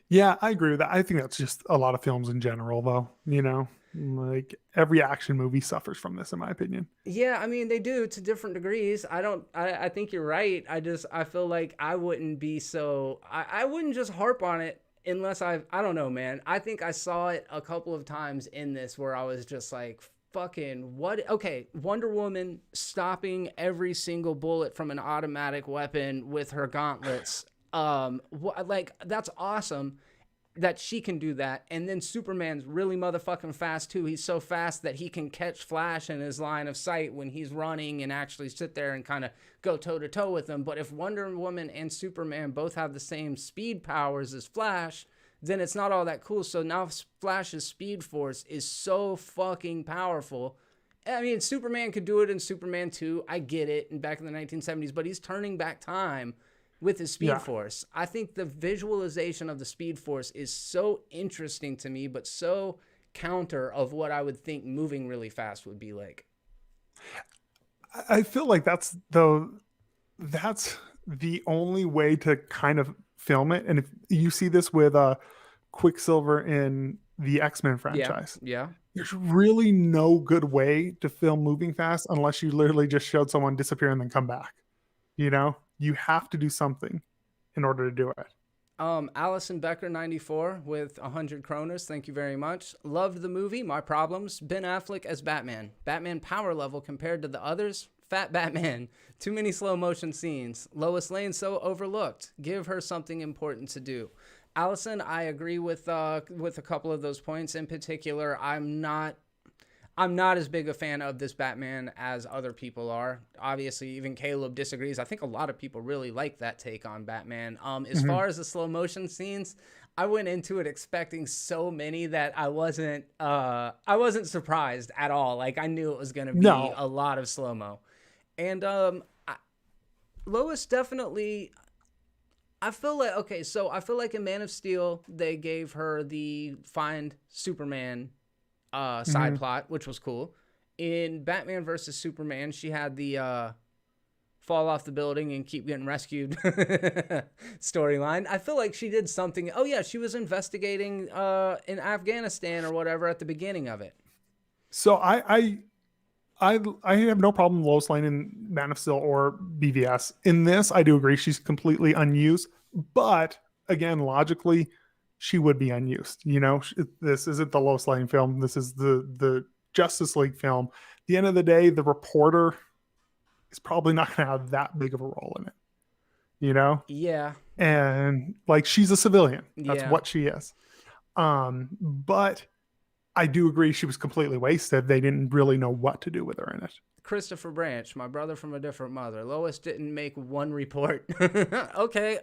Yeah, I agree with that. I think that's just a lot of films in general, though. You know, like every action movie suffers from this, in my opinion. Yeah, I mean, they do to different degrees. I think you're right. I feel like I wouldn't be so, I wouldn't just harp on it unless I don't know, man. I think I saw it a couple of times in this where I was just like, fucking what? Okay, Wonder Woman stopping every single bullet from an automatic weapon with her gauntlets. Like, that's awesome that she can do that. And then Superman's really motherfucking fast too. He's so fast that he can catch Flash in his line of sight when he's running and actually sit there and kind of go toe to toe with him. But if Wonder Woman and Superman both have the same speed powers as Flash, then it's not all that cool. So now Flash's speed force is so fucking powerful. I mean, Superman could do it in Superman 2. I get it, and back in the 1970s, but he's turning back time with his speed force. I think the visualization of the speed force is so interesting to me, but so counter of what I would think moving really fast would be like. I feel like that's the only way to kind of film it. And if you see this with Quicksilver in the X-Men franchise, yeah, there's really no good way to film moving fast unless you literally just showed someone disappear and then come back. You know, you have to do something in order to do it. Allison Becker 94 with 100 kroners. Thank you very much. Loved the movie. My problems: Ben Affleck as Batman. Batman power level compared to the others. Fat Batman. Too many slow motion scenes. Lois Lane so overlooked. Give her something important to do. Allison, I agree with a couple of those points. In particular, I'm not as big a fan of this Batman as other people are. Obviously, even Caleb disagrees. I think a lot of people really like that take on Batman. As far as the slow motion scenes, I went into it expecting so many that I wasn't surprised at all. Like, I knew it was going to be a lot of slow-mo. And Lois definitely, I feel like in Man of Steel, they gave her the Find Superman side plot, which was cool. In Batman versus Superman, she had the fall off the building and keep getting rescued storyline. I feel like she did something. Oh yeah, she was investigating in Afghanistan or whatever at the beginning of it. So I have no problem with Lois Lane in Man of Steel or BVS. In this, I do agree she's completely unused. But again, logically, she would be unused. You know, this isn't the Lois Lane film. This is the Justice League film. At the end of the day, the reporter is probably not going to have that big of a role in it. You know? Yeah. And like, she's a civilian. That's what she is. But I do agree she was completely wasted. They didn't really know what to do with her in it. Christopher Branch, my brother from a different mother. Lois didn't make one report. Okay.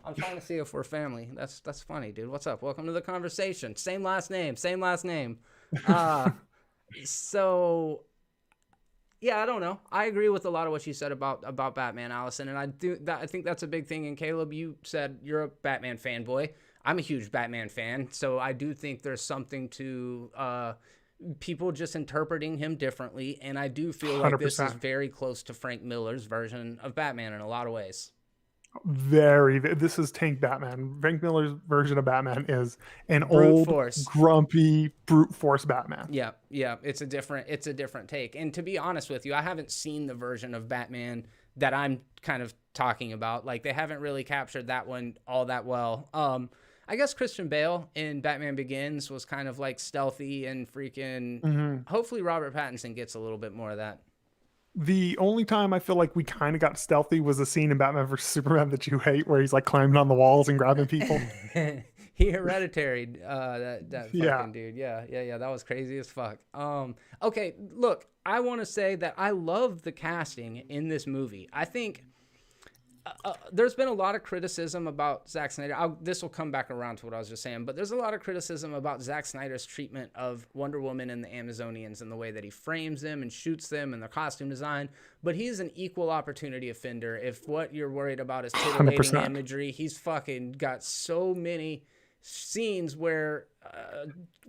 I'm trying to see if we're family. That's funny, dude. What's up? Welcome to the conversation. Same last name. So, yeah, I don't know. I agree with a lot of what you said about Batman, Allison, and I think that's a big thing. And Caleb, you said you're a Batman fanboy. I'm a huge Batman fan, so I do think there's something to people just interpreting him differently, and I do feel like this is 100%. very close to Frank Miller's version of Batman in a lot of ways. This is Tank Batman. Frank Miller's version of Batman is an Brute old, force. grumpy, brute force Batman. Yeah, it's a different take. And to be honest with you, I haven't seen the version of Batman that I'm kind of talking about. Like, they haven't really captured that one all that well. I guess Christian Bale in Batman Begins was kind of like stealthy and freaking. Hopefully Robert Pattinson gets a little bit more of that. The only time I feel like we kind of got stealthy was the scene in Batman vs Superman that you hate, where he's like climbing on the walls and grabbing people. He hereditary that fucking dude. Yeah. That was crazy as fuck. Okay, look, I want to say that I love the casting in this movie. I think there's been a lot of criticism about Zack Snyder. This will come back around to what I was just saying, but there's a lot of criticism about Zack Snyder's treatment of Wonder Woman and the Amazonians and the way that he frames them and shoots them and their costume design. But he's an equal opportunity offender. If what you're worried about is titillating 100%. imagery, he's fucking got so many scenes where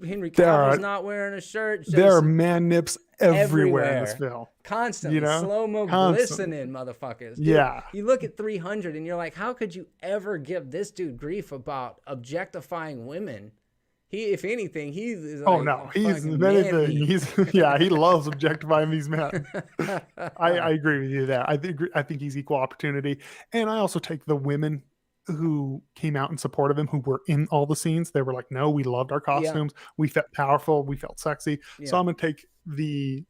Henry Cavill's not wearing a shirt. There are man nips everywhere in this film. Constantly. Slow-mo glistening, motherfuckers. Dude, yeah. You look at 300 and you're like, how could you ever give this dude grief about objectifying women? If anything, he's like, he's anything. He loves objectifying these men. I agree with you there. I think he's equal opportunity. And I also take the women who came out in support of him, who were in all the scenes. They were like, no, we loved our costumes. Yeah. We felt powerful. We felt sexy. Yeah. So I'm going to take the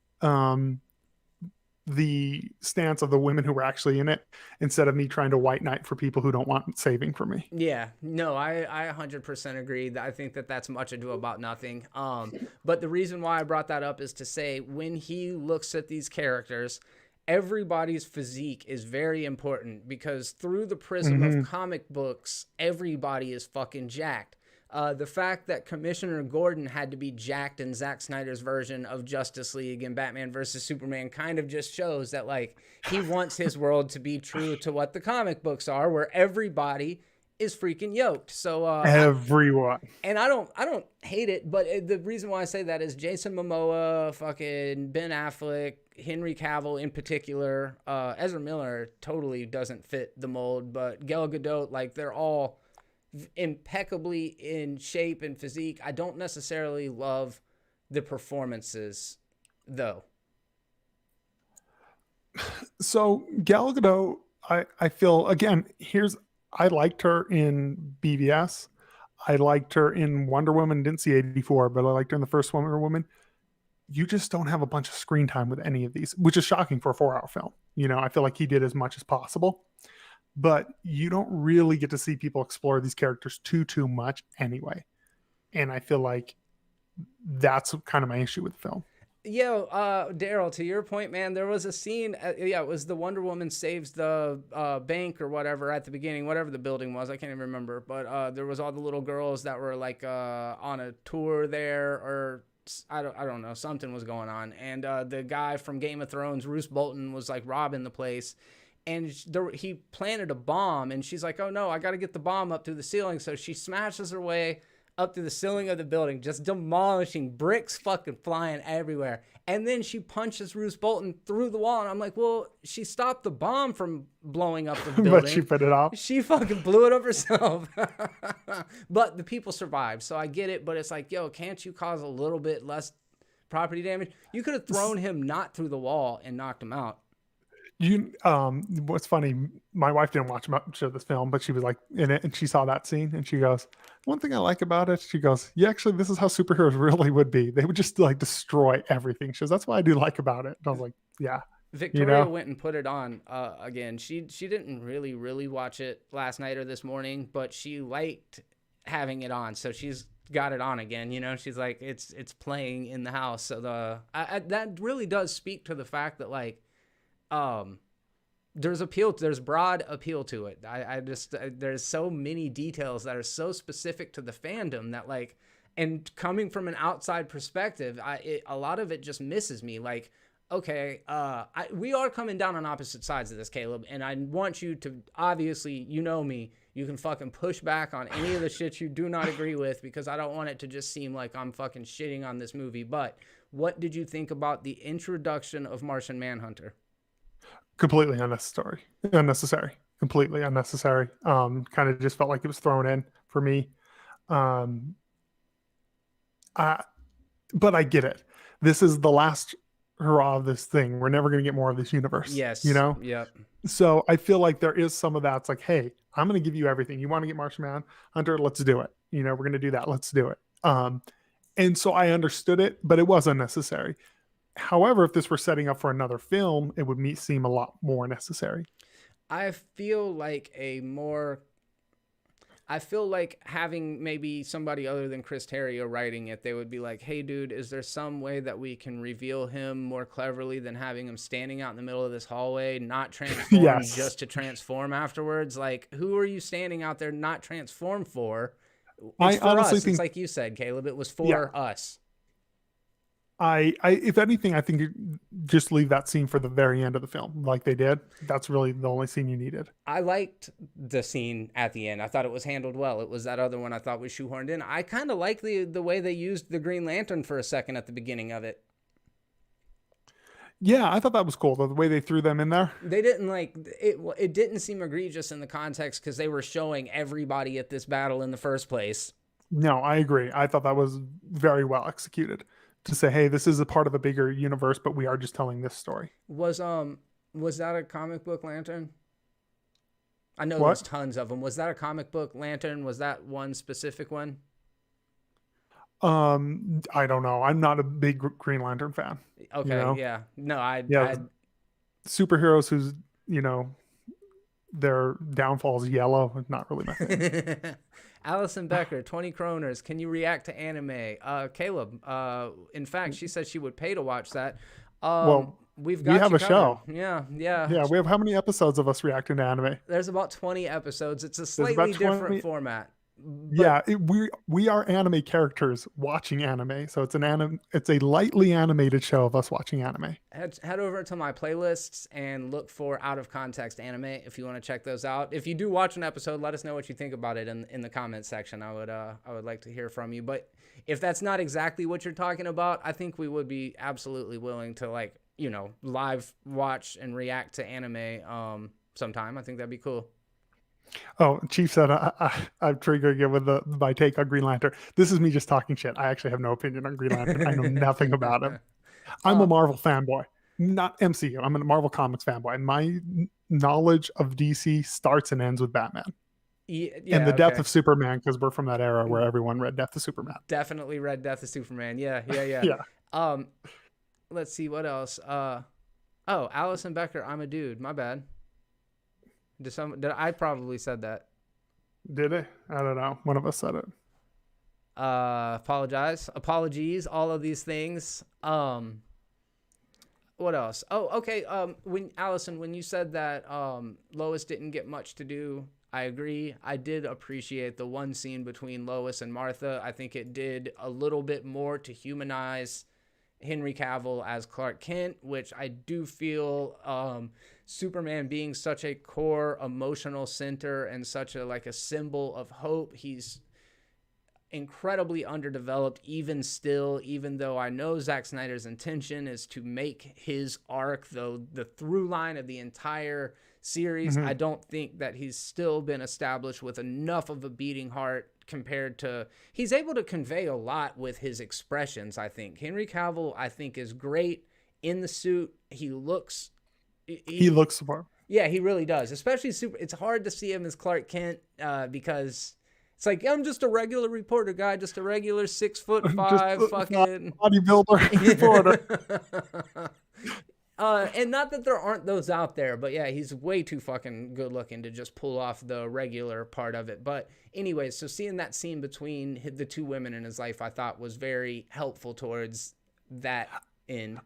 stance of the women who were actually in it instead of me trying to white knight for people who don't want saving for me. Yeah, no, I 100% agree. I think that's much ado about nothing. But the reason why I brought that up is to say, when he looks at these characters, everybody's physique is very important, because through the prism of comic books, everybody is fucking jacked. The fact that Commissioner Gordon had to be jacked in Zack Snyder's version of Justice League and Batman versus Superman kind of just shows that, like, he wants his world to be true to what the comic books are, where everybody is freaking yoked. So everyone. And I don't hate it, but the reason why I say that is Jason Momoa, fucking Ben Affleck, Henry Cavill in particular, Ezra Miller totally doesn't fit the mold, but Gal Gadot, like, they're all impeccably in shape and physique. I don't necessarily love the performances, though. So Gal Gadot, I feel, again, I liked her in BVS. I liked her in Wonder Woman. Didn't see 84, but I liked her in the first Wonder Woman. You just don't have a bunch of screen time with any of these, which is shocking for a 4-hour film. You know, I feel like he did as much as possible, but you don't really get to see people explore these characters too much anyway. And I feel like that's kind of my issue with the film. Yo, Daryl, to your point, man, there was a scene, it was the Wonder Woman saves the bank or whatever at the beginning, whatever the building was, I can't even remember, but there was all the little girls that were like on a tour there, or I don't know, something was going on, and the guy from Game of Thrones, Roose Bolton, was like robbing the place, and he planted a bomb, and she's like, oh no, I gotta get the bomb up through the ceiling, so she smashes her way up to the ceiling of the building, just demolishing, bricks fucking flying everywhere. And then she punches Roose Bolton through the wall. And I'm like, well, she stopped the bomb from blowing up the building. But she put it off. She fucking blew it up herself. But the people survived. So I get it. But it's like, yo, can't you cause a little bit less property damage? You could have thrown him not through the wall and knocked him out. What's funny, my wife didn't watch much of this film, but she was like in it, and she saw that scene, and she goes, one thing I like about it, she goes, yeah, actually, this is how superheroes really would be. They would just like destroy everything. She goes, that's what I do like about it. And I was like, yeah. Victoria went and put it on again. She didn't really watch it last night or this morning, but she liked having it on, so she's got it on again. You know, she's like, it's playing in the house. So that really does speak to the fact that, like, there's broad appeal to it. I just there's so many details that are so specific to the fandom that, like, and coming from an outside perspective, a lot of it just misses me. Like, okay, we are coming down on opposite sides of this, Caleb, and I want you to, obviously, you know me, You can fucking push back on any of the shit you do not agree with, because I don't want it to just seem like I'm fucking shitting on this movie. But what did you think about the introduction of Martian Manhunter? Completely unnecessary, completely unnecessary. Kind of just felt like it was thrown in for me. Um, but I get it. This is the last hurrah of this thing. We're never going to get more of this universe. Yes. You know? Yep. So I feel like there is some of that. It's like, hey, I'm going to give you everything. You want to get Martian Manhunter? Let's do it. You know, we're going to do that. Let's do it. And so I understood it, but it was unnecessary. However, if this were setting up for another film, it would seem a lot more necessary. I feel like having maybe somebody other than Chris Terrio writing it, they would be like, hey, dude, is there some way that we can reveal him more cleverly than having him standing out in the middle of this hallway, not transform Yes. just to transform afterwards? Like, who are you standing out there not transformed for? It's for honestly us. It's like you said, Caleb, it was for us. I if anything, I think you just leave that scene for the very end of the film, like they did. That's really the only scene you needed. I liked the scene at the end. I thought it was handled well. It was that other one I thought was shoehorned in. I kind of like the way they used the Green Lantern for a second at the beginning of it. Yeah, I thought that was cool. The way they threw them in there. They didn't like it. It didn't seem egregious in the context because they were showing everybody at this battle in the first place. No, I agree. I thought that was very well executed. To say, hey, this is a part of a bigger universe, but we are just telling this story. Was that a comic book lantern? I know there's tons of them. Was that a comic book lantern? Was that one specific one? I don't know. I'm not a big Green Lantern fan. Okay, you know? Yeah. No, superheroes who's, their downfall is yellow. Not really my thing. Allison Becker, 20 kroners. Can you react to anime? Caleb, in fact, she said she would pay to watch that. Well, we have a show. Yeah. We have how many episodes of us reacting to anime? There's about 20 episodes. It's a slightly different format. We are anime characters watching anime, so it's a lightly animated show of us watching anime. Head over to my playlists and look for Out of Context Anime if you want to check those out. If you do watch an episode, let us know what you think about it in the comments section. I would like to hear from you. But if that's not exactly what you're talking about, I think we would be absolutely willing to live watch and react to anime sometime. I think that'd be cool. Oh, Chief said I've triggered you with my take on Green Lantern. This is me just talking shit. I actually have no opinion on Green Lantern. I know nothing about him. I'm a Marvel fanboy, not MCU. I'm a Marvel Comics fanboy. My knowledge of DC starts and ends with Batman. And the Death of Superman, because we're from that era where everyone read Death of Superman. Definitely read Death of Superman. Yeah. Yeah. Let's see what else. Allison Becker, I'm a dude. My bad. Did I probably said that? Did I? I don't know. One of us said it. Apologies. All of these things. What else? Oh, okay. When you said that Lois didn't get much to do, I agree. I did appreciate the one scene between Lois and Martha. I think it did a little bit more to humanize Henry Cavill as Clark Kent, which I do feel Superman being such a core emotional center and such a symbol of hope, he's incredibly underdeveloped even though I know Zack Snyder's intention is to make his arc the through line of the entire series. I don't think that he's still been established with enough of a beating heart compared to he's able to convey a lot with his expressions. I think Henry Cavill is great in the suit. He looks smart. Yeah, he really does. Especially it's hard to see him as Clark Kent because it's like, I'm just a regular reporter guy, just a regular 6'5" fucking bodybuilder reporter. And not that there aren't those out there, but yeah, he's way too fucking good looking to just pull off the regular part of it. But anyways, so seeing that scene between the two women in his life, I thought was very helpful towards that end.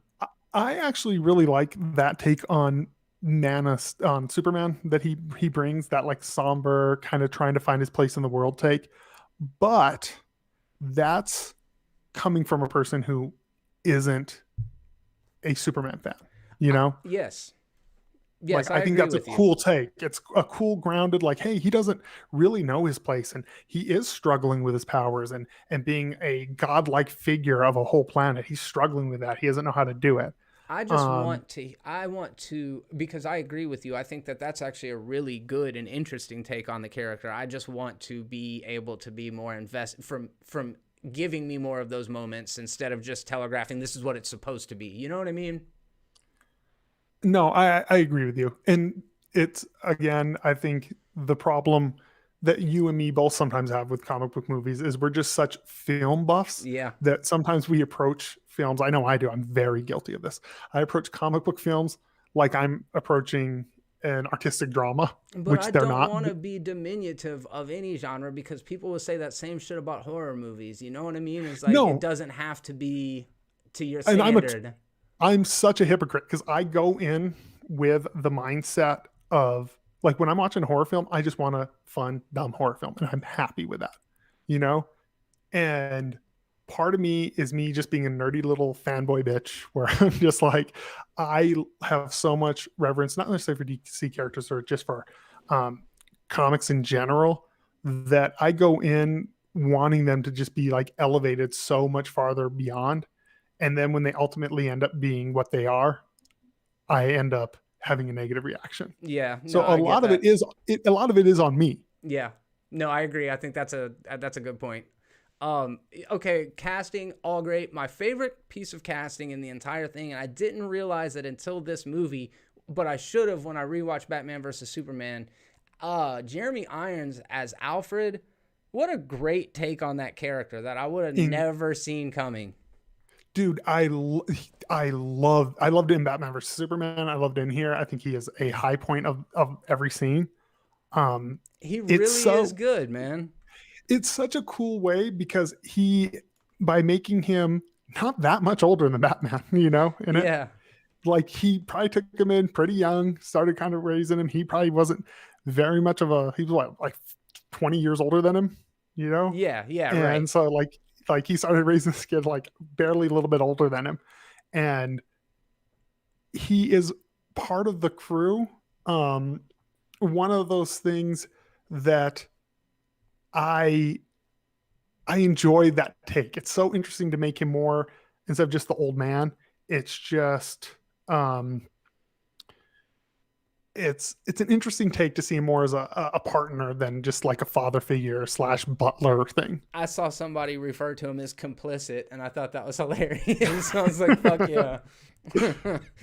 I actually really like that take on on Superman that he brings, that somber kind of trying to find his place in the world take. But that's coming from a person who isn't a Superman fan. Yes. Yes, Like, I I think agree that's a with you. cool take. It's a cool grounded, like, hey, he doesn't really know his place, and he is struggling with his powers, and being a godlike figure of a whole planet. He's struggling with that. He doesn't know how to do it. Um, I want to, because I agree with you. I think that that's actually a really good and interesting take on the character. I just want to be able to be more invested from giving me more of those moments instead of just telegraphing this is what it's supposed to be. You know what I mean? no, I agree with you. And it's, again, I think the problem that you and me both sometimes have with comic book movies is we're just such film buffs Yeah. that sometimes we approach films. I know I do. I'm very guilty of this. I approach comic book films like I'm approaching an artistic drama, But which I they're don't not. want to be diminutive of any genre because people will say that same shit about horror movies. You know what I mean? It's like it No, doesn't have to be to your and standard. I'm such a hypocrite because I go in with the mindset of, like, when I'm watching a horror film, I just want a fun, dumb horror film, and I'm happy with that, you know. And part of me is me just being a nerdy little fanboy bitch, where I'm just like, I have so much reverence, not necessarily for DC characters or just for um, comics in general, that I go in wanting them to just be like elevated so much farther beyond, and then when they ultimately end up being what they are, I end up having a negative reaction. Yeah, no, So I get that. a lot of it is on me. Yeah. No, I agree. I think that's a good point. Okay, casting all great. My favorite piece of casting in the entire thing, and I didn't realize it until this movie, but I should have when I rewatched Batman versus Superman. Jeremy Irons as Alfred. What a great take on that character that I would have In never seen coming. Dude, I loved it in Batman versus Superman. I loved it in here. I think he is a high point of every scene. Um, He it's really is so good, man. it's such a cool way because he, by making him not that much older than Batman, in it, Yeah. like, he probably took him in pretty young, started kind of raising him. He probably wasn't very much of a, he was what, like 20 years older than him, you know? Yeah, yeah, right. And so like he started raising this kid like barely a little bit older than him. And he is part of the crew. Um, one of those things that I I enjoy that take. It's so interesting to make him more, instead of just the old man. It's just um it's an interesting take to see him more as a partner than just like a father figure slash butler thing. I saw somebody refer to him as complicit, and I thought that was hilarious. I was like, fuck yeah.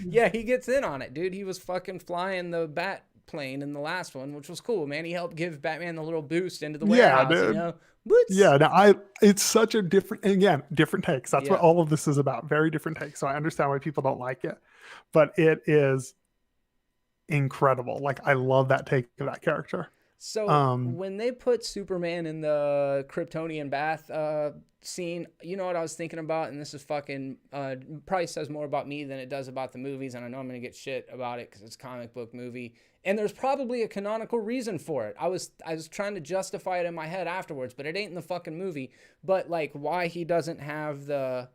Yeah, he gets in on it, dude. He was fucking flying the bat plane in the last one, which was cool, man. He helped give Batman the little boost into the Yeah, warehouse, you dude. know? Boots. Yeah, no, I it's such a different, again, different takes. That's what Yeah. all of this is about. Very different takes. So I understand why people don't like it. But it is incredible. Like, I love that take of that character. So Um when they put Superman in the Kryptonian bath scene, you know what I was thinking about, and this is fucking probably says more about me than it does about the movies, and I know I'm gonna get shit about it because it's a comic book movie, and there's probably a canonical reason for it. I was trying to justify it in my head afterwards, but it ain't in the fucking movie. But like, why he doesn't have the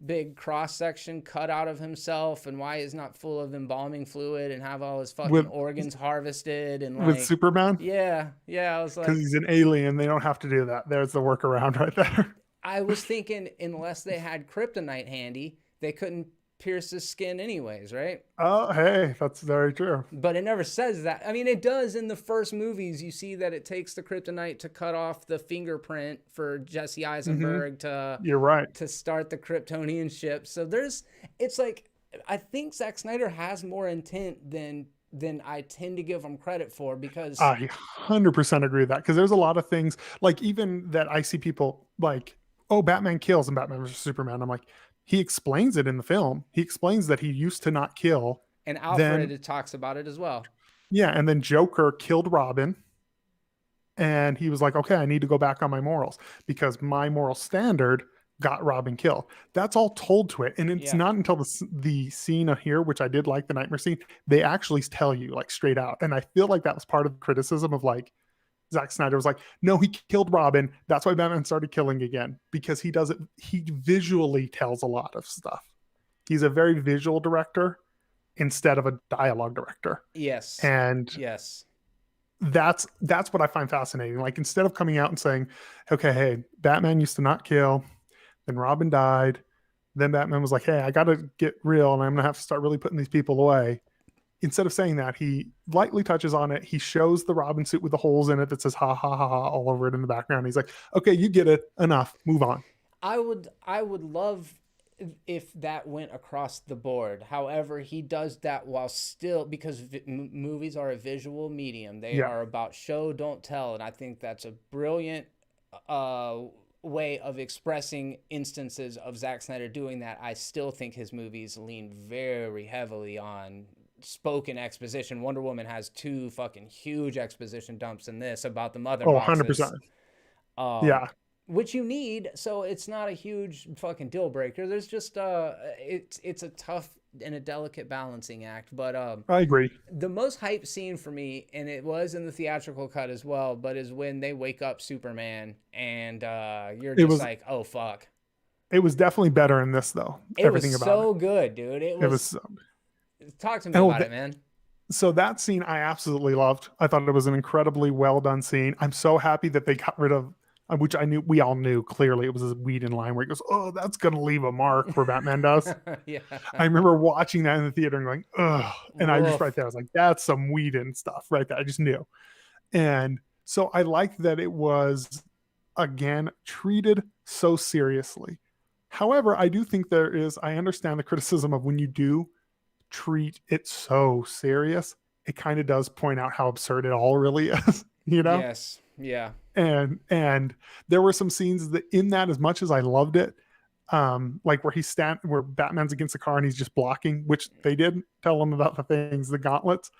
big cross section cut out of himself, and why he's not full of embalming fluid and have all his fucking with organs harvested and with like, Superman, yeah, I was because like, he's an alien, they don't have to do that. There's the workaround right there. I was thinking unless they had kryptonite handy, they couldn't pierce his skin anyways, right? Oh, hey, that's very true. But it never says that. I mean, it does in the first movies. You see that it takes the kryptonite to cut off the fingerprint for Jesse Eisenberg You're right. to start the Kryptonian ship. So it's like, I think Zack Snyder has more intent than I tend to give him credit for, because I 100% agree with that, because there's a lot of things, like, even that I see people like, oh, Batman kills in Batman vs Superman. I'm like, he explains it in the film. He explains that he used to not kill. and Then Alfred talks about it as well. yeah, and then Joker killed Robin, and he was like, okay, I need to go back on my morals because my moral standard got Robin killed. That's all told to it, and it's Yeah. not until the scene here, which I did like, the nightmare scene, they actually tell you like straight out. And I feel like that was part of the criticism of, like, Zack Snyder was like, no, he killed Robin. That's why Batman started killing again, because he does it. He visually tells a lot of stuff. He's a very visual director, instead of a dialogue director. Yes. And Yes. that's what I find fascinating. Like, instead of coming out and saying, okay, hey, Batman used to not kill, then Robin died, then Batman was like, hey, I got to get real and I'm going to have to start really putting these people away. Instead of saying that, he lightly touches on it. He shows the Robin suit with the holes in it that says ha ha ha ha all over it in the background. He's like, okay, you get it. Enough. Move on. I would love if that went across the board. However, he does that while still, because movies are a visual medium. They are about show, don't tell. And I think that's a brilliant way of expressing instances of Zack Snyder doing that. I still think his movies lean very heavily on spoken exposition. Wonder Woman has 2 fucking huge exposition dumps in this about the mother boxes. 100%. Yeah. Which you need, so it's not a huge fucking deal breaker. There's just it's a tough and a delicate balancing act. But I agree. The most hype scene for me, and it was in the theatrical cut as well, but is when they wake up Superman and you're just like, oh fuck. It was definitely better in this though. Everything about it. So good, dude. It was talk to me about it, man. So that scene I absolutely loved. I thought it was an incredibly well done scene. I'm so happy that they got rid of, which we all knew clearly it was a Whedon line where he goes, oh, that's going to leave a mark, where Batman does. Yeah. I remember watching that in the theater and going, ugh. And I just right there, I was like, that's some Whedon stuff right there. I just knew. And so I liked that it was, again, treated so seriously. However, I do think I understand the criticism of when you do treat it so serious, it kind of does point out how absurd it all really is, you know? Yes. Yeah. And there were some scenes that in that, as much as I loved it, like where Batman's against the car and he's just blocking, which they didn't tell him about the gauntlets.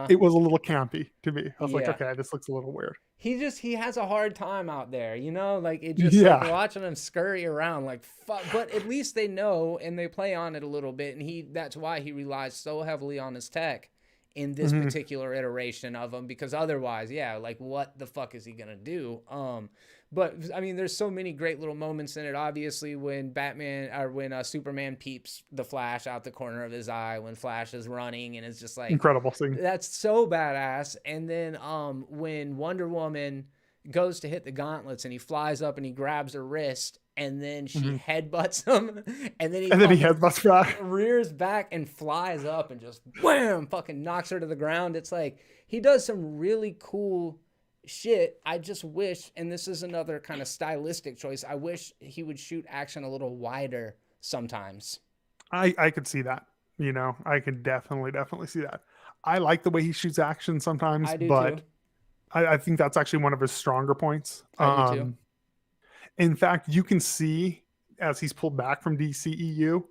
It was a little campy to me. I was like, okay, this looks a little weird. He has a hard time out there, you know, like it just like watching him scurry around like fuck. But at least they know and they play on it a little bit, and that's why he relies so heavily on his tech in this particular iteration of him, because otherwise, like what the fuck is he gonna do? But I mean, there's so many great little moments in it. Obviously, when Superman peeps the Flash out the corner of his eye when Flash is running, and it's just like incredible scene. That's so badass. And then when Wonder Woman goes to hit the gauntlets and he flies up and he grabs her wrist, and then she headbutts him, and then he headbutts back, rears back and flies up and just wham, fucking knocks her to the ground. It's like he does some really cool shit. I just wish, and this is another kind of stylistic choice, I wish he would shoot action a little wider sometimes. I could see that. You know, I could definitely see that. I like the way he shoots action sometimes, I do but too. I think that's actually one of his stronger points. I do too. In fact, you can see as he's pulled back from DCEU,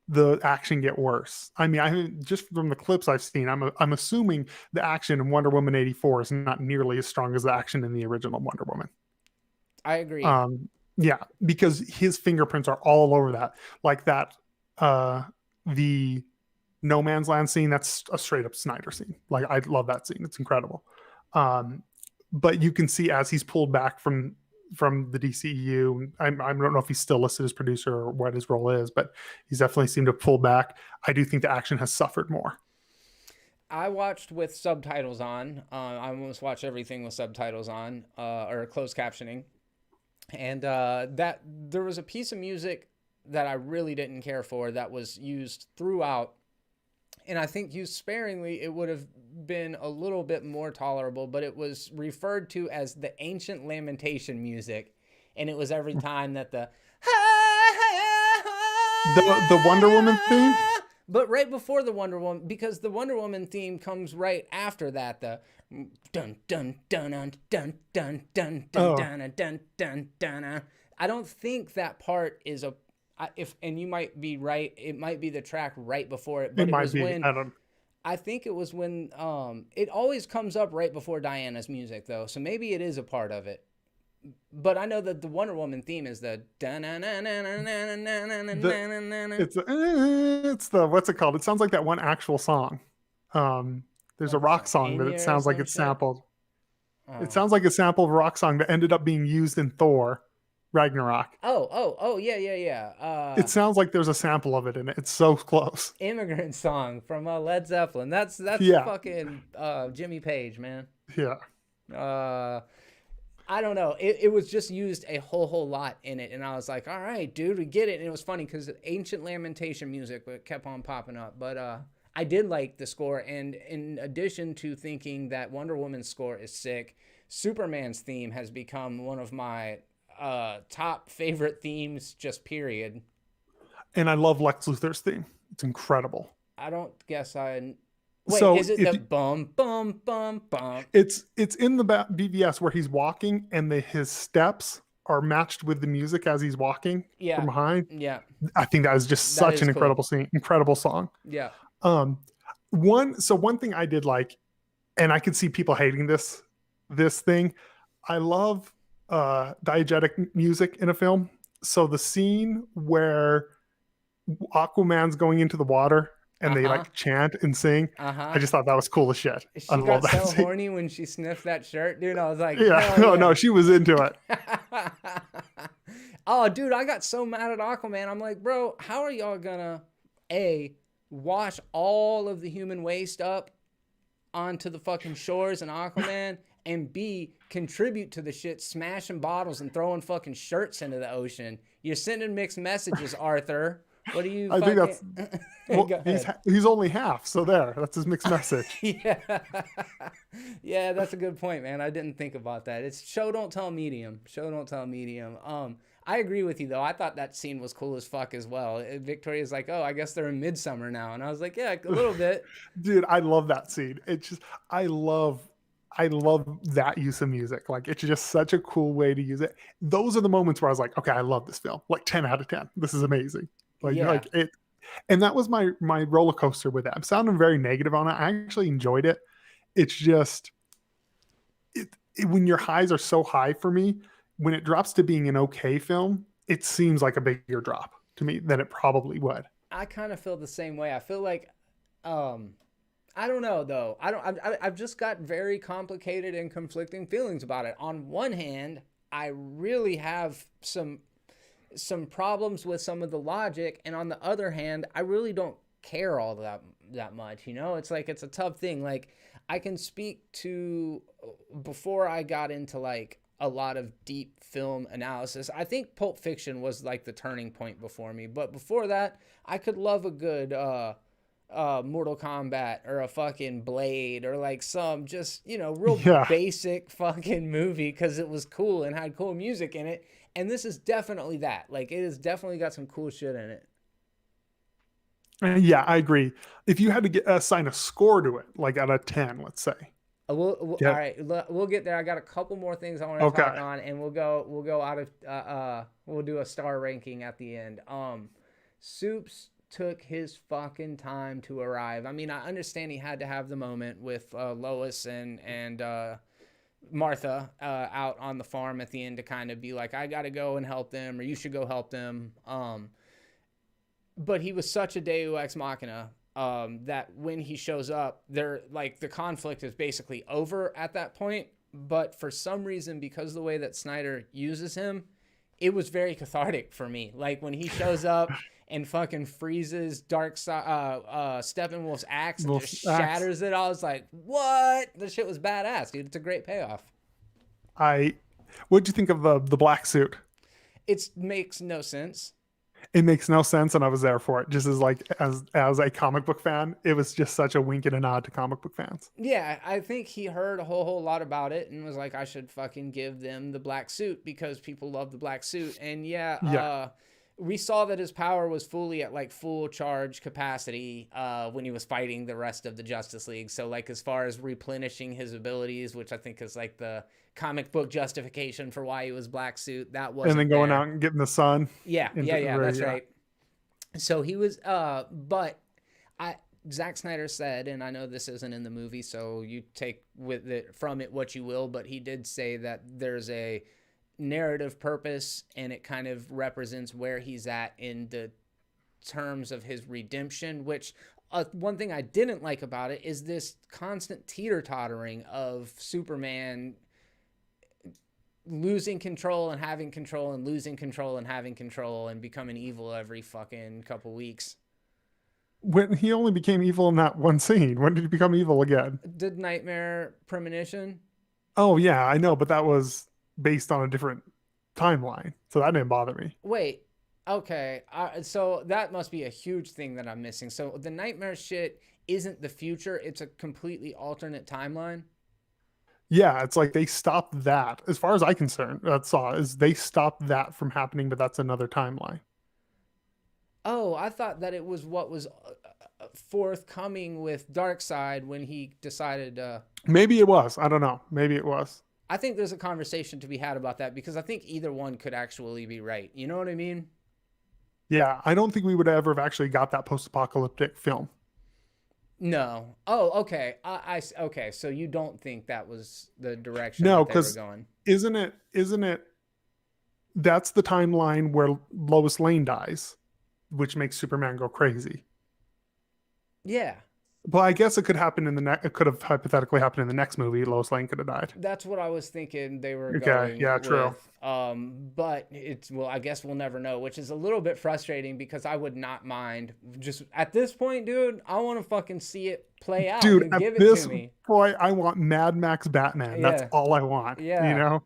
the action get worse. I mean, just from the clips I've seen, I'm assuming the action in Wonder Woman 84 is not nearly as strong as the action in the original Wonder Woman. I agree. Yeah, because his fingerprints are all over that. Like that, the No Man's Land scene, that's a straight up Snyder scene. Like, I love that scene. It's incredible. But you can see as he's pulled back from the DCEU, I don't know if he's still listed as producer or what his role is, but he's definitely seemed to pull back. I do think the action has suffered more. I watched with subtitles on. I almost watch everything with subtitles on, or closed captioning. And that there was a piece of music that I really didn't care for that was used throughout. And I think used sparingly, it would have been a little bit more tolerable, but it was referred to as the ancient lamentation music. And it was every time that the Wonder Woman theme? But right before the Wonder Woman, because the Wonder Woman theme comes right after that, the dun dun dun dun dun dun dun dun dun dun dun. I don't think that part is and you might be right, it might be the track right before it, but I think it was when it always comes up right before Diana's music though, so maybe it is a part of it. But I know that the Wonder Woman theme is the it's the what's it called? It sounds like that one actual song. There's a rock song that it sounds like it's sampled. It sounds like a sample of a rock song that ended up being used in Thor. Ragnarok. Oh, yeah. It sounds like there's a sample of it in it. It's so close. Immigrant Song from Led Zeppelin. That's Yeah. fucking Jimmy Page, man. Yeah. I don't know. It was just used a whole lot in it, and I was like, all right, dude, we get it. And it was funny because Ancient Lamentation music kept on popping up, but I did like the score. And in addition to thinking that Wonder Woman's score is sick, Superman's theme has become one of my top favorite themes, just period. And I love Lex Luthor's theme. It's incredible. I don't guess I. Wait, So is it the bum bum bum bum? it's in the BVS where he's walking and his steps are matched with the music as he's walking from behind. Yeah. I think that is just such an incredible scene, incredible song. Yeah. One thing I did like, and I could see people hating this thing. I love diegetic music in a film. So the scene where Aquaman's going into the water and they like chant and sing. I just thought that was cool as shit. She got so horny when she sniffed that shirt, dude. I was like, yeah, no, she was into it. Oh, dude, I got so mad at Aquaman. I'm like, bro, how are y'all gonna wash all of the human waste up onto the fucking shores in Aquaman, and B, contribute to the shit, smashing bottles and throwing fucking shirts into the ocean? You're sending mixed messages, Arthur. What do you? I think that's. Well, he's only half, so that's his mixed message. Yeah, that's a good point, man. I didn't think about that. It's show don't tell medium. Show don't tell medium. I agree with you though. I thought that scene was cool as fuck as well. Victoria's like, oh, I guess they're in Midsummer now, and I was like, yeah, a little bit. Dude, I love that scene. It's just I love that use of music. Like, it's just such a cool way to use it. Those are the moments where I was like, okay, I love this film. Like 10 out of 10. This is amazing. Like it, and that was my roller coaster with it. I'm sounding very negative on it. I actually enjoyed it. It's just when your highs are so high for me, when it drops to being an okay film, it seems like a bigger drop to me than it probably would. I kind of feel the same way. I feel like, I don't know though. I've just got very complicated and conflicting feelings about it. On one hand, I really have some problems with some of the logic, and on the other hand, I really don't care all that much. You know, it's like, it's a tough thing. Like, I can speak to, before I got into like a lot of deep film analysis, I think Pulp Fiction was like the turning point before me. But before that, I could love a good Mortal Kombat or a fucking Blade or like some just, real basic fucking movie because it was cool and had cool music in it. And this is definitely that. Like, it has definitely got some cool shit in it. Yeah, I agree. If you had to assign a score to it, like out of 10, let's say. All right, we'll get there. I got a couple more things I want to talk on, and we'll go out of we'll do a star ranking at the end. Soups took his fucking time to arrive. I mean, I understand he had to have the moment with Lois and Martha out on the farm at the end to kind of be like, I gotta go and help them, or you should go help them. But he was such a Deus Ex Machina that when he shows up, they're like, the conflict is basically over at that point. But for some reason, because of the way that Snyder uses him, it was very cathartic for me. Like when he shows up and fucking freezes Steppenwolf's axe and just shatters it, I was like, what? This shit was badass, dude. It's a great payoff. What'd you think of the black suit? It makes no sense. It makes no sense, and I was there for it. Just as a comic book fan, it was just such a wink and a nod to comic book fans. Yeah, I think he heard a whole lot about it and was like, I should fucking give them the black suit because people love the black suit. And we saw that his power was fully at like full charge capacity when he was fighting the rest of the Justice League. So like as far as replenishing his abilities, which I think is like the comic book justification for why he was black suit, that was. And then going out and getting the sun. Yeah, that's right. So he was, but Zack Snyder said, and I know this isn't in the movie, so you take from it what you will, but he did say that there's a narrative purpose and it kind of represents where he's at in the terms of his redemption, which one thing I didn't like about it is this constant teeter-tottering of Superman losing control and having control and losing control and having control and becoming evil every fucking couple weeks. When he only became evil in that one scene. When did he become evil again? Did Nightmare Premonition? Oh yeah, I know, but that was based on a different timeline, so that didn't bother me. Wait. Okay. So that must be a huge thing that I'm missing. So the nightmare shit isn't the future. It's a completely alternate timeline. Yeah, it's like they stopped that. As far as I concerned, they stopped that from happening, but that's another timeline. Oh, I thought that it was what was forthcoming with Darkseid when he decided. Maybe it was. I don't know. Maybe it was. I think there's a conversation to be had about that because I think either one could actually be right. You know what I mean? Yeah, I don't think we would ever have actually got that post-apocalyptic film. No. Oh, okay. Okay. So you don't think that was the direction No, that they were because going? isn't it? That's the timeline where Lois Lane dies, which makes Superman go crazy. Yeah. Well, I guess it could happen in the next. It could have hypothetically happened in the next movie. Lois Lane could have died. That's what I was thinking they were Okay, going yeah, true. with. But I guess we'll never know, which is a little bit frustrating because I would not mind. Just at this point, dude, I want to fucking see it play out Dude, and at give it this to me. point, I want Mad Max Batman. That's Yeah. all I want. Yeah. You know,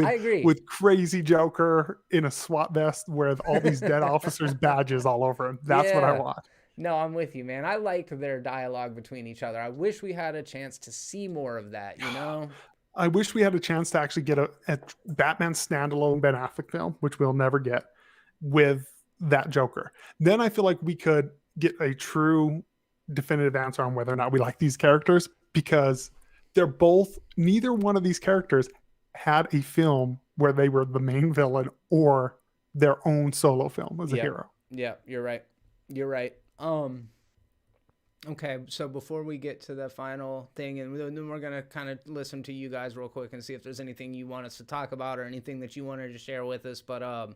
I agree. with crazy Joker in a SWAT vest with all these dead officers' badges all over him. That's what I Yeah. want. No, I'm with you, man. I like their dialogue between each other. I wish we had a chance to see more of that, you know? I wish we had a chance to actually get a Batman standalone Ben Affleck film, which we'll never get, with that Joker. Then I feel like we could get a true definitive answer on whether or not we like these characters, because neither one of these characters had a film where they were the main villain or their own solo film as a hero. Yeah, you're right. You're right. Okay, so before we get to the final thing, and then we're going to kind of listen to you guys real quick and see if there's anything you want us to talk about or anything that you wanted to share with us. But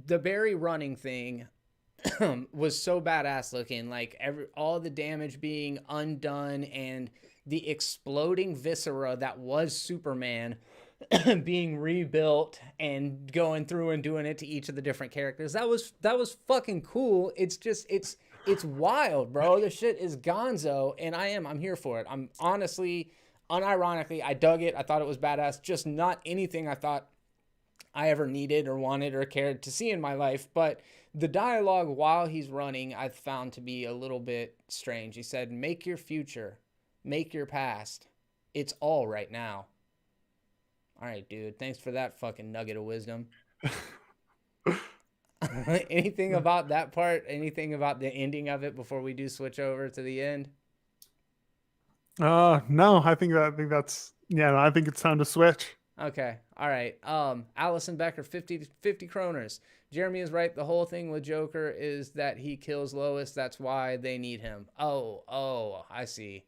the Barry running thing was so badass looking. Like all the damage being undone and the exploding viscera that was Superman being rebuilt and going through and doing it to each of the different characters. That was fucking cool. It's wild, bro. This shit is gonzo, and I'm here for it. I'm honestly, unironically, I dug it. I thought it was badass. Just not anything I thought I ever needed or wanted or cared to see in my life. But the dialogue while he's running, I've found to be a little bit strange. He said, "Make your future, make your past. It's all right now." All right, dude. Thanks for that fucking nugget of wisdom. Anything about that part? Anything about the ending of it before we do switch over to the end? No, I think it's time to switch. Okay. All right. Allison Becker, 50 kroners. Jeremy is right. The whole thing with Joker is that he kills Lois. That's why they need him. Oh, I see.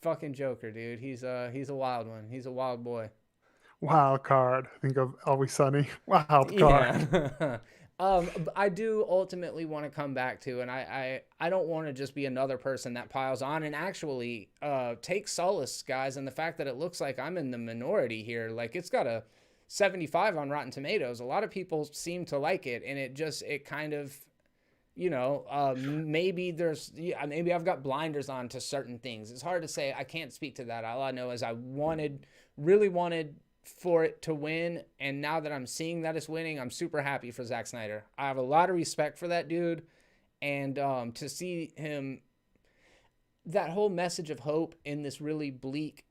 Fucking Joker, dude. He's a wild one. He's a wild boy. Wild card. Think of Always Sunny. Wild card. Yeah. I do ultimately want to come back to, and I don't want to just be another person that piles on, and actually take solace, guys, in the fact that it looks like I'm in the minority here. Like, it's got a 75 on Rotten Tomatoes. A lot of people seem to like it, and it kind of, maybe maybe I've got blinders on to certain things. It's hard to say. I can't speak to that. All I know is I really wanted for it to win, and now that I'm seeing that it's winning, I'm super happy for Zack Snyder. I have a lot of respect for that dude, and to see him, that whole message of hope in this really bleak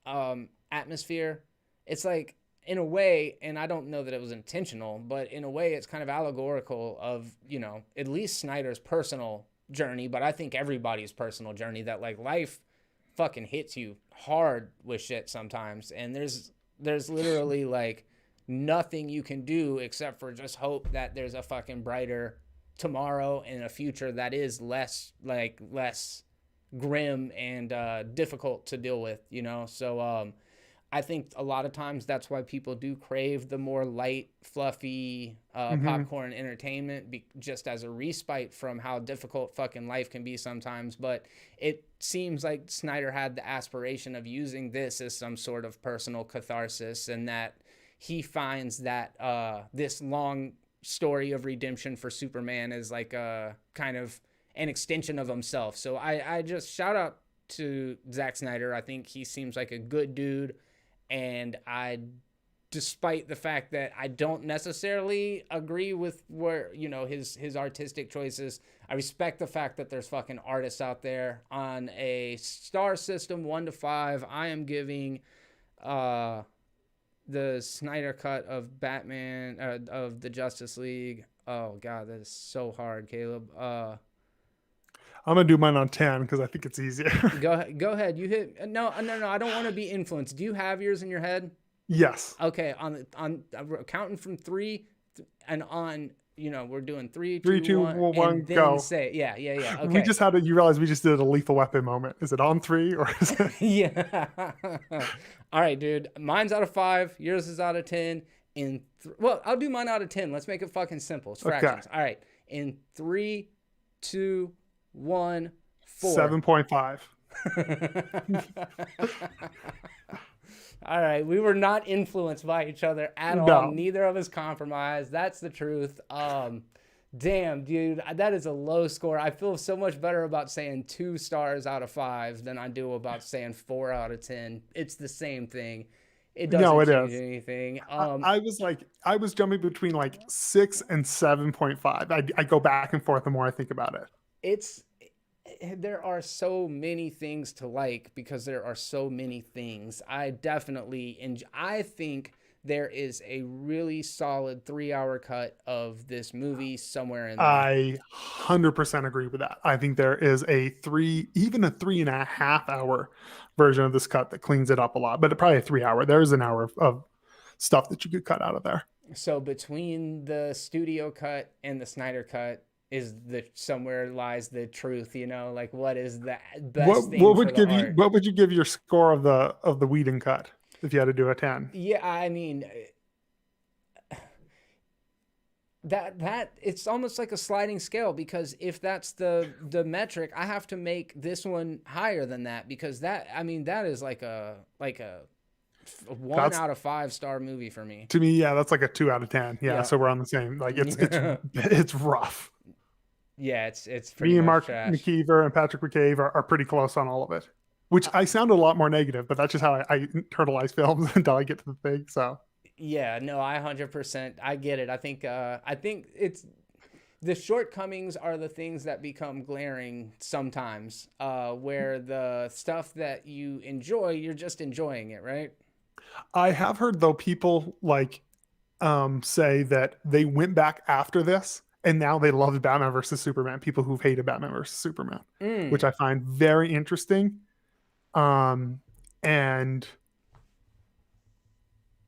atmosphere, it's like, in a way, and I don't know that it was intentional, but in a way it's kind of allegorical of, at least Snyder's personal journey, but I think everybody's personal journey, that like life fucking hits you hard with shit sometimes, and there's literally like nothing you can do except for just hope that there's a fucking brighter tomorrow and a future that is less grim and difficult to deal with, So I think a lot of times that's why people do crave the more light, fluffy Mm-hmm. popcorn entertainment, just as a respite from how difficult fucking life can be sometimes. But it seems like Snyder had the aspiration of using this as some sort of personal catharsis, and that he finds that this long story of redemption for Superman is like a kind of an extension of himself. So I just shout out to Zack Snyder. I think he seems like a good dude. And despite the fact that I don't necessarily agree with where, you know, his artistic choices, I respect the fact that there's fucking artists out there. On a star system, 1 to 5, I am giving the Snyder cut of Batman, of the Justice League. Oh God, that is so hard, Caleb. I'm gonna do mine on 10 because I think it's easier. Go ahead. You hit. No. I don't want to be influenced. Do you have yours in your head? Yes. Okay. On we're counting from 3, and on. You know, we're doing 3, 3, 2, 1, 1, and then go. say yeah. Okay. We just had you realize we just did a Lethal Weapon moment. Is it on 3 or is it? Yeah. All right, dude. Mine's out of 5. Yours is out of 10. Well, I'll do mine out of 10. Let's make it fucking simple. It's fractions. Okay. All right. In 3, 2, 1, 4. 7.5. All right, we were not influenced by each other at all. Neither of us compromised. That's the truth. Damn, dude, that is a low score. I feel so much better about saying 2 stars out of 5 than I do about saying 4 out of 10. It's the same thing. It doesn't change anything. I was jumping between like 6 and 7.5. I go back and forth the more I think about it. There are so many things to like because there are so many things. I think there is a really solid 3-hour cut of this movie somewhere in there. I 100% agree with that. I think there is even a 3.5 hour version of this cut that cleans it up a lot, but probably a 3 hour. There's an hour of stuff that you could cut out of there. So between the studio cut and the Snyder cut, somewhere lies the truth, you know, like what is the best thing what would you give your score of the Whedon cut if you had to do a 10? Yeah, I mean that it's almost like a sliding scale, because if that's the metric, I have to make this one higher than that, because that is like a 1 out of 5 star movie for me. To me, yeah, that's like a 2 out of 10. Yeah. So we're on the same, like it's rough. Yeah, it's pretty me and Mark trash. McKeever and Patrick McCabe are pretty close on all of it, which I sound a lot more negative, but that's just how I internalize films until I get to the thing. So yeah, no, I 100%, I get it. I think it's the shortcomings are the things that become glaring sometimes, where the stuff that you enjoy, you're just enjoying it, right? I have heard though people like say that they went back after this and now they love Batman versus Superman. People who've hated Batman versus Superman, which I find very interesting. And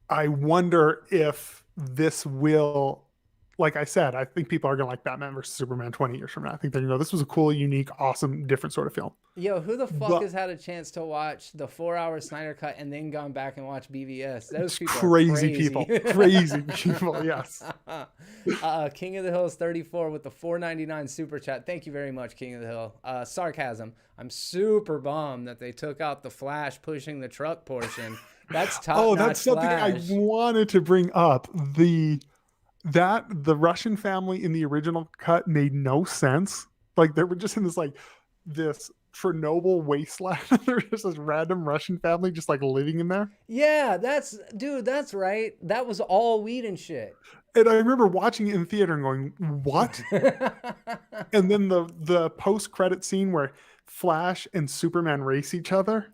I wonder if this will, like I said, I think people are going to like Batman versus Superman 20 years from now. I think that, this was a cool, unique, awesome, different sort of film. Yo, who the fuck has had a chance to watch the 4-hour Snyder cut and then gone back and watch BVS? Those people crazy people. Crazy people, yes. King of the Hill is 34 with the $4.99 super chat. Thank you very much, King of the Hill. Sarcasm. I'm super bummed that they took out the Flash pushing the truck portion. That's top. Oh, that's something Flash. I wanted to bring up. The Russian family in the original cut made no sense. Like they were just in this Chernobyl wasteland. There's just this random Russian family just like living in there. Yeah, that's right. That was all weed and shit. And I remember watching it in theater and going, what? And then the post-credit scene where Flash and Superman race each other.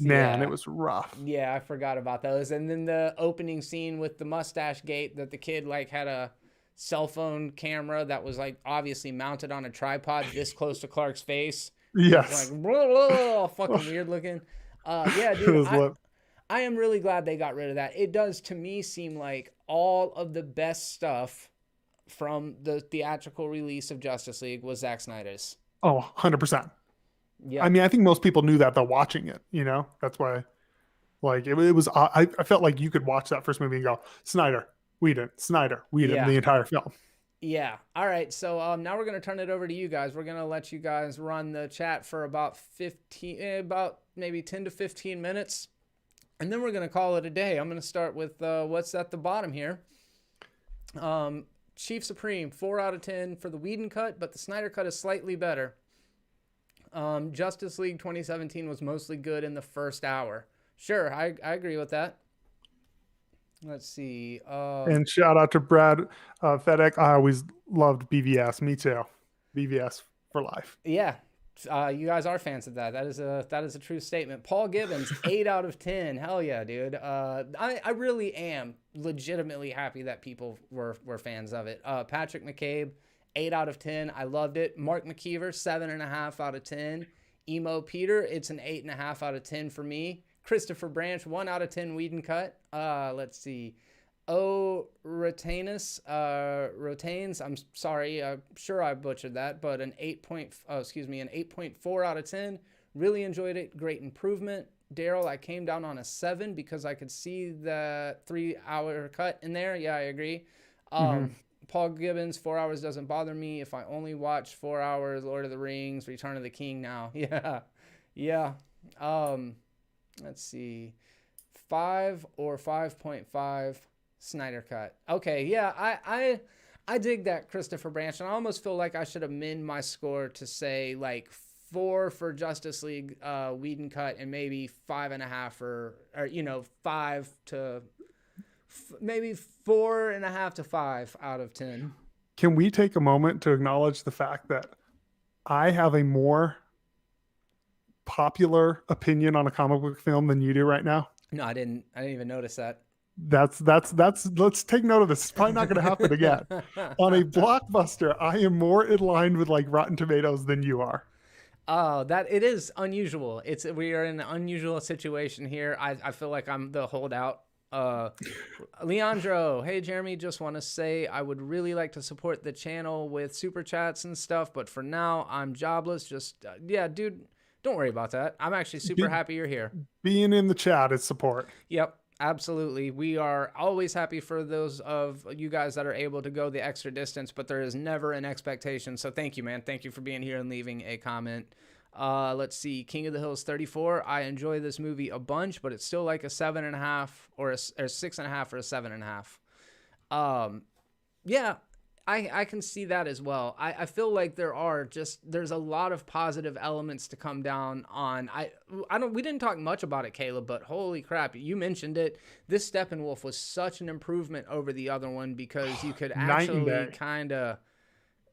Man, it was rough. Yeah, I forgot about those. And then the opening scene with the mustache gate, that the kid like had a cell phone camera that was like obviously mounted on a tripod this close to Clark's face. Yes. Like blah, blah, blah, fucking weird looking. Yeah, dude. I am really glad they got rid of that. It does to me seem like all of the best stuff from the theatrical release of Justice League was Zack Snyder's. Oh, 100%. Yeah. I mean, I think most people knew that though watching it, that's why. Like it was. I felt like you could watch that first movie and go Snyder, Whedon, Snyder, Whedon, Yeah. the entire film. Yeah. All right. So now we're gonna turn it over to you guys. We're gonna let you guys run the chat for about about maybe 10 to 15 minutes, and then we're gonna call it a day. I'm gonna start with what's at the bottom here. Chief Supreme, 4 out of 10 for the Whedon cut, but the Snyder cut is slightly better. Justice League 2017 was mostly good in the first hour. Sure, I agree with that. Let's see. And shout out to Brad Fedek. I always loved BVS. Me too. BVS for life. Yeah, you guys are fans of that. That is a true statement. Paul Gibbons, 8 out of 10. Hell yeah, dude. I really am legitimately happy that people were fans of it. Patrick McCabe, 8 out of 10. I loved it. Mark McKeever, 7.5 out of 10. Emo Peter, it's an 8.5 out of 10 for me. Christopher Branch, 1 out of 10 Whedon cut. Let's see. Rotaines, I'm sorry, I'm sure I butchered that, but an 8.4 out of 10. Really enjoyed it. Great improvement. Daryl, I came down on a 7 because I could see the 3-hour cut in there. Yeah, I agree. Paul Gibbons, 4 hours doesn't bother me. If I only watch 4 hours, Lord of the Rings, Return of the King now. Yeah. Yeah. Let's see. 5 or 5.5 Snyder cut. Okay, yeah, I dig that Christopher Branch, and I almost feel like I should amend my score to say like 4 for Justice League Whedon cut, and maybe 5.5 or 5 to maybe 4.5 to 5 out of 10. Can we take a moment to acknowledge the fact that I have a more popular opinion on a comic book film than you do right now? No, I didn't even notice that. That's let's take note of this. It's probably not going to happen again. On a blockbuster, I am more in line with like Rotten Tomatoes than you are. Oh, that it is unusual. We are in an unusual situation here. I feel like I'm the holdout. Leandro, hey Jeremy, just want to say I would really like to support the channel with super chats and stuff, but for now I'm jobless. Just yeah, dude, don't worry about that. I'm actually super happy you're here. Being in the chat is support. Yep. Absolutely. We are always happy for those of you guys that are able to go the extra distance, but there is never an expectation. So thank you, man. Thank you for being here and leaving a comment. Let's see. King of the Hills 34. I enjoy this movie a bunch, but it's still like a 7.5 or a 6.5 or a 7.5. Yeah, I can see that as well. I feel like there's a lot of positive elements to come down on. We didn't talk much about it, Caleb, but holy crap, you mentioned it. This Steppenwolf was such an improvement over the other one because you could actually kind of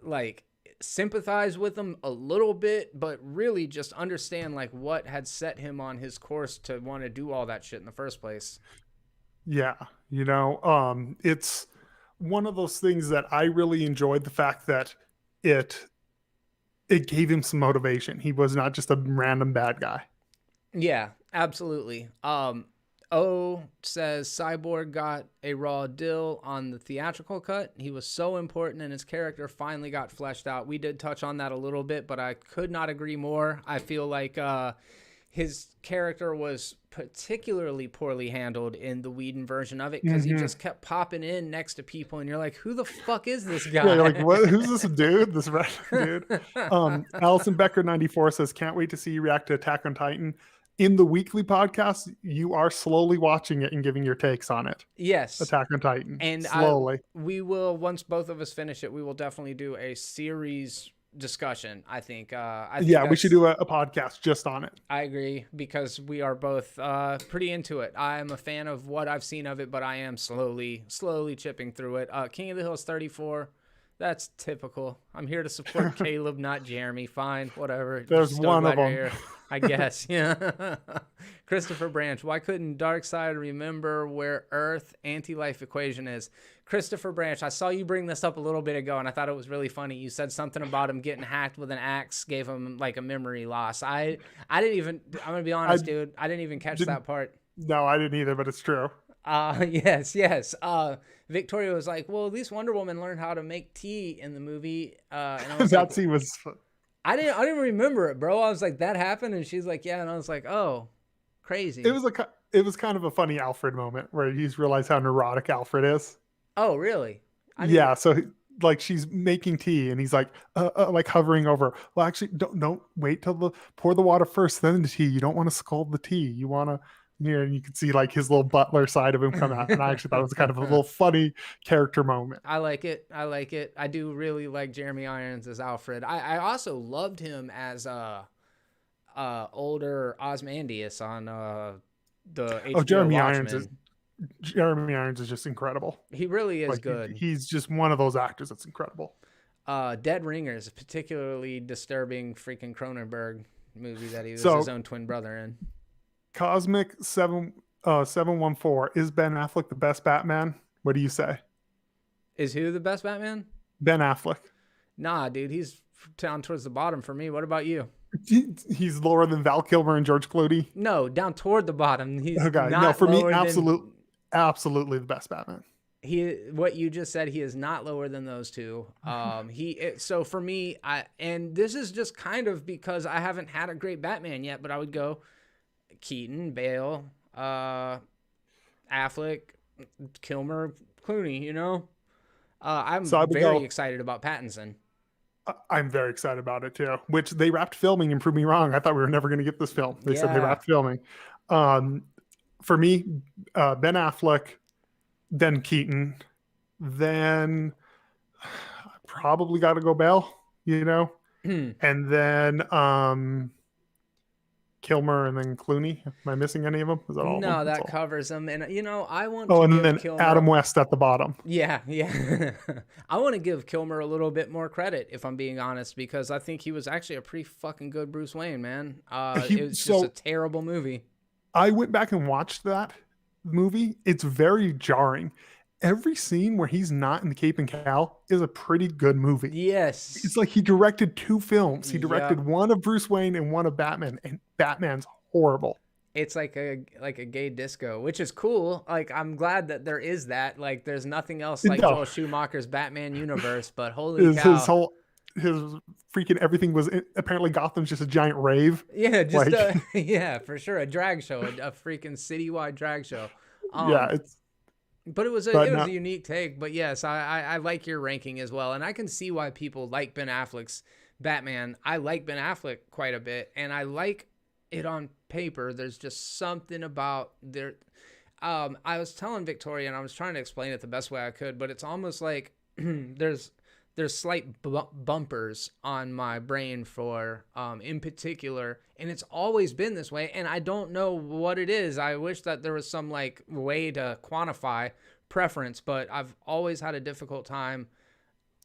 like sympathize with him a little bit, but really just understand like what had set him on his course to want to do all that shit in the first place. Yeah, it's one of those things that I really enjoyed, the fact that it gave him some motivation. He was not just a random bad guy. Yeah, absolutely. O says Cyborg got a raw deal on the theatrical cut. He was so important and his character finally got fleshed out. We did touch on that a little bit, but I could not agree more. I feel like his character was particularly poorly handled in the Whedon version of it because he just kept popping in next to people and you're like, who the fuck is this guy? Yeah, you're like, what? Who's this dude? This dude? Allison Becker 94 says, can't wait to see you react to Attack on Titan. In the weekly podcast, you are slowly watching it and giving your takes on it. Yes. Attack on Titan. And slowly. We will, once both of us finish it, we will definitely do a series discussion. I think we should do a podcast just on it. I agree because we are both pretty into it. I am a fan of what I've seen of it, but I am slowly chipping through it. King of the Hills 34. That's typical. I'm here to support Caleb, not Jeremy. Fine, whatever. There's one of them. Here, I guess. Yeah. Christopher Branch. Why couldn't Darkseid remember where Earth anti-life equation is? Christopher Branch, I saw you bring this up a little bit ago, and I thought it was really funny. You said something about him getting hacked with an axe, gave him like a memory loss. I didn't even. I'm gonna be honest, dude. I didn't even catch that part. No, I didn't either, but it's true. Yes. Victoria was like, well, at least Wonder Woman learned how to make tea in the movie. And I was that scene was fun. I didn't remember it, bro. I was like, that happened, and she's like, yeah, and I was like, oh, crazy. It it was kind of a funny Alfred moment where he's realized how neurotic Alfred is. Oh, really? I didn't. Yeah, so like she's making tea and he's like hovering over. Well, actually, don't wait till pour the water first, then the tea. You don't want to scald the tea. You want to, and you can see like his little butler side of him come out. And I actually thought it was kind of a little funny character moment. I like it. I like it. I do really like Jeremy Irons as Alfred. I also loved him as older Ozymandias on the HBO Jeremy Irons is just incredible. He really is like, good. He's just one of those actors that's incredible. Dead Ringers, a particularly disturbing freaking Cronenberg movie that he was his own twin brother in. Cosmic 714, is Ben Affleck the best Batman? What do you say? Is who the best Batman? Ben Affleck. Nah, dude, he's down towards the bottom for me. What about you? He's lower than Val Kilmer and George Clooney? No, down toward the bottom. He's okay. Not no, for me, absolutely the best Batman. What you just said, he is not lower than those two. So for me, and this is just kind of because I haven't had a great Batman yet, but I would go Keaton, Bale, Affleck, Kilmer, Clooney, I'm very excited about Pattinson. I'm very excited about it too, which they wrapped filming and proved me wrong. I thought we were never going to get this film. They said they wrapped filming. For me, Ben Affleck, then Keaton, then probably got to go Bale, and then Kilmer, and then Clooney. Am I missing any of them? Is that all? No, that covers them. And I want. Oh, and then Kilmer... Adam West at the bottom. Yeah. I want to give Kilmer a little bit more credit, if I'm being honest, because I think he was actually a pretty fucking good Bruce Wayne, man. It was just a terrible movie. I went back and watched that movie. It's very jarring. Every scene where he's not in the cape and cowl is a pretty good movie. Yes. It's like he directed 2 films. He directed one of Bruce Wayne and one of Batman, and Batman's horrible. It's like a gay disco, which is cool. Like, I'm glad that there is that. Like, there's nothing else like Joel Schumacher's Batman universe, but holy cow. His freaking everything was apparently Gotham's just a giant rave. Yeah, just yeah, for sure, a drag show, a freaking citywide drag show. But it was a unique take. But yes, I like your ranking as well, and I can see why people like Ben Affleck's Batman. I like Ben Affleck quite a bit, and I like it on paper. There's just something about there. I was telling Victoria, and I was trying to explain it the best way I could, but it's almost like there's slight bumpers on my brain for, in particular, and it's always been this way, and I don't know what it is. I wish that there was some like way to quantify preference, but I've always had a difficult time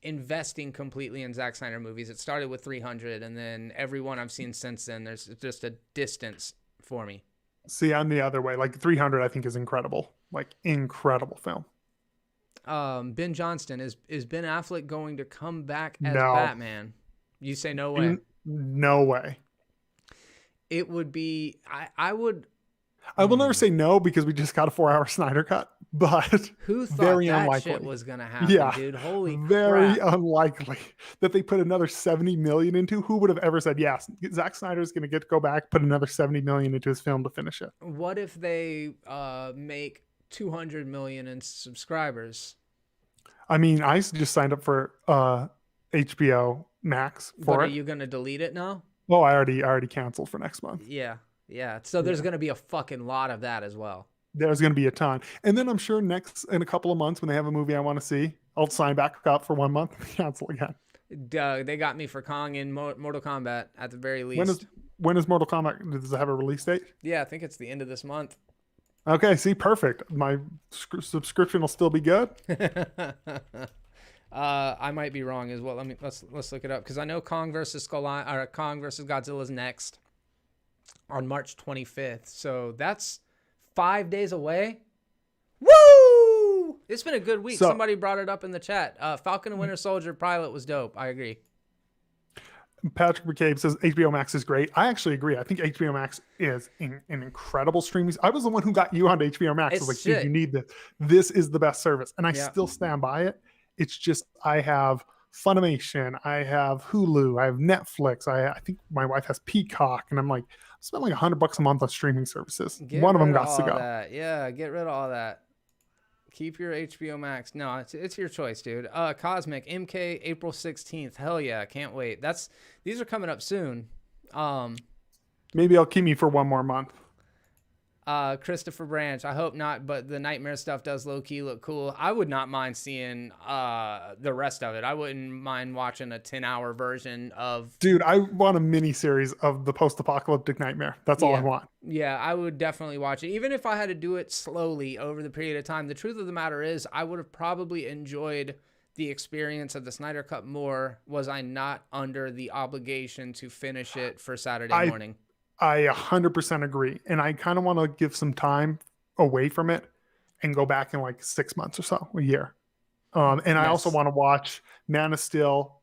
investing completely in Zack Snyder movies. It started with 300, and then every one I've seen since then, there's just a distance for me. See, I'm the other way. Like 300, I think is incredible. Like incredible film. Ben Johnston, is Ben Affleck going to come back as Batman? You say no way. No way. It would be. I would. I will never say no because we just got a 4-hour Snyder cut. But who thought very that unlikely. Shit was gonna happen, dude? Holy very crap. Unlikely that they put another $70 million into. Who would have ever said yes? Zack Snyder is going to get to go back, put another $70 million into his film to finish it. What if they make 200 million in subscribers? I mean, I just signed up for HBO Max for But are you gonna delete it now? Oh, I already canceled for next month. Yeah. So there's gonna be a fucking lot of that as well. There's going to be a ton. And then I'm sure in a couple of months when they have a movie I want to see, I'll sign back up for 1 month and cancel again. They got me for Kong in Mortal Kombat at the very least. When is Mortal Kombat? Does it have a release date? Yeah, I think it's the end of this month. Okay, see, perfect. My subscription will still be good. I might be wrong as well. Let's look it up because I know Kong versus Godzilla is next on March 25th. So that's 5 days away. Woo! It's been a good week. Somebody brought it up in the chat. Falcon and Winter Soldier pilot was dope. I agree. Patrick McCabe says HBO Max is great. I actually agree. I think HBO Max is an incredible streaming. I was the one who got you onto HBO Max. I was like, dude, you need this. This is the best service. And I still stand by it. It's just I have Funimation. I have Hulu. I have Netflix. I think my wife has Peacock. And I'm like, spend like $100 a month on streaming services. Get One of them rid got to all go. that. Yeah, get rid of all that. Keep your HBO Max. No, it's your choice, dude. Cosmic MK April 16th. Hell yeah, can't wait. These are coming up soon. Maybe I'll keep me for one more month. Christopher Branch. I hope not, but the Nightmare stuff does low key look cool. I would not mind seeing the rest of it. I wouldn't mind watching a 10-hour version of. Dude, I want a mini series of the post-apocalyptic Nightmare. That's all I want. Yeah, I would definitely watch it, even if I had to do it slowly over the period of time. The truth of the matter is, I would have probably enjoyed the experience of the Snyder Cut more was I not under the obligation to finish it for Saturday morning. I 100% agree. And I kind of want to give some time away from it and go back in like 6 months or so, a year. And I also want to watch Man of Steel,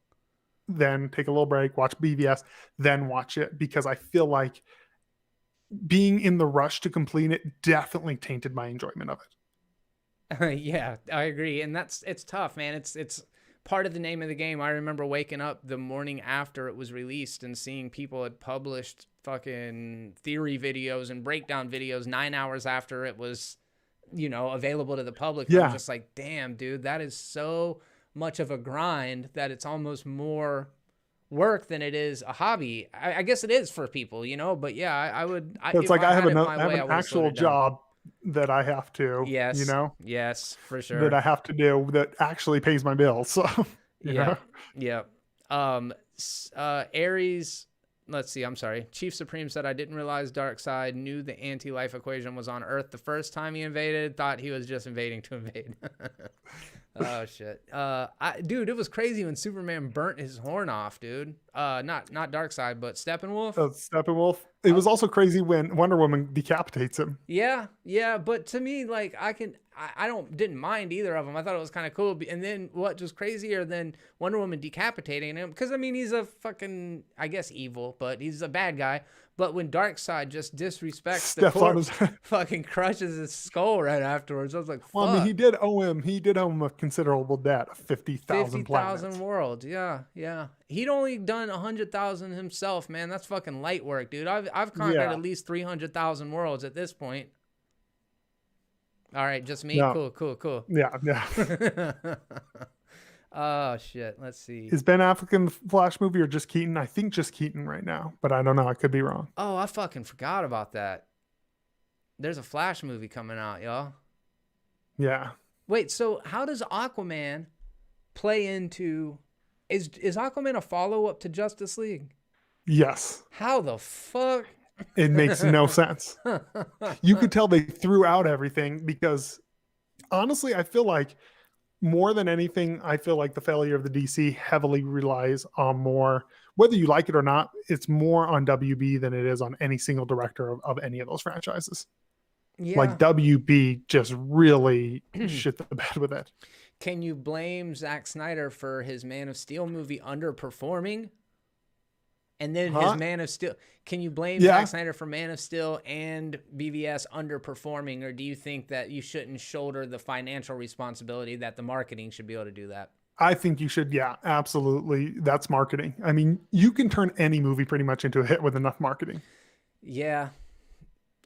then take a little break, watch BVS, then watch it, because I feel like being in the rush to complete it definitely tainted my enjoyment of it. Yeah, I agree. And it's tough, man. It's part of the name of the game. I remember waking up the morning after it was released and seeing people had published fucking theory videos and breakdown videos 9 hours after it was, available to the public. Yeah. I'm just like, damn, dude, that is so much of a grind that it's almost more work than it is a hobby. I guess it is for people, but yeah, I would. It's like I have an actual job that I have to, yes, yes, for sure, that I have to do that actually pays my bills. So, you know? Yeah. Aries. Let's see. I'm sorry. Chief Supreme said, I didn't realize Darkseid knew the anti-life equation was on Earth the first time he invaded. Thought he was just invading to invade. Oh shit. Dude, it was crazy when Superman burnt his horn off, dude. Not Darkseid, but Steppenwolf. Steppenwolf. It was also crazy when Wonder Woman decapitates him. Yeah. But to me, like, I didn't mind either of them. I thought it was kind of cool. And then what was crazier than Wonder Woman decapitating him? Because I mean, he's a fucking, I guess, evil, but he's a bad guy. But when Darkseid just disrespects the corpse, fucking crushes his skull right afterwards, I was like, fuck. Well, I mean, he did owe him a considerable debt of 50,000 planets. 50,000 worlds, yeah. He'd only done 100,000 himself, man. That's fucking light work, dude. I've conquered at least 300,000 worlds at this point. All right, just me? No. Cool. Yeah. Oh, shit. Let's see. Is Ben Affleck in the Flash movie or just Keaton? I think just Keaton right now, but I don't know. I could be wrong. Oh, I fucking forgot about that. There's a Flash movie coming out, y'all. Yeah. Wait, so how does Aquaman play into... Is Aquaman a follow-up to Justice League? Yes. How the fuck? It makes no sense. You could tell they threw out everything because, honestly, I feel like more than anything, I feel like the failure of the DC heavily relies on more, whether you like it or not, it's more on WB than it is on any single director of any of those franchises. Yeah. Like WB just really shit the bed with it. Can you blame Zack Snyder for his Man of Steel movie underperforming? And then his Man of Steel. Can you blame Zack Snyder for Man of Steel and BVS underperforming, or do you think that you shouldn't shoulder the financial responsibility, that the marketing should be able to do that? I think you should, yeah, absolutely. That's marketing. I mean, you can turn any movie pretty much into a hit with enough marketing. Yeah.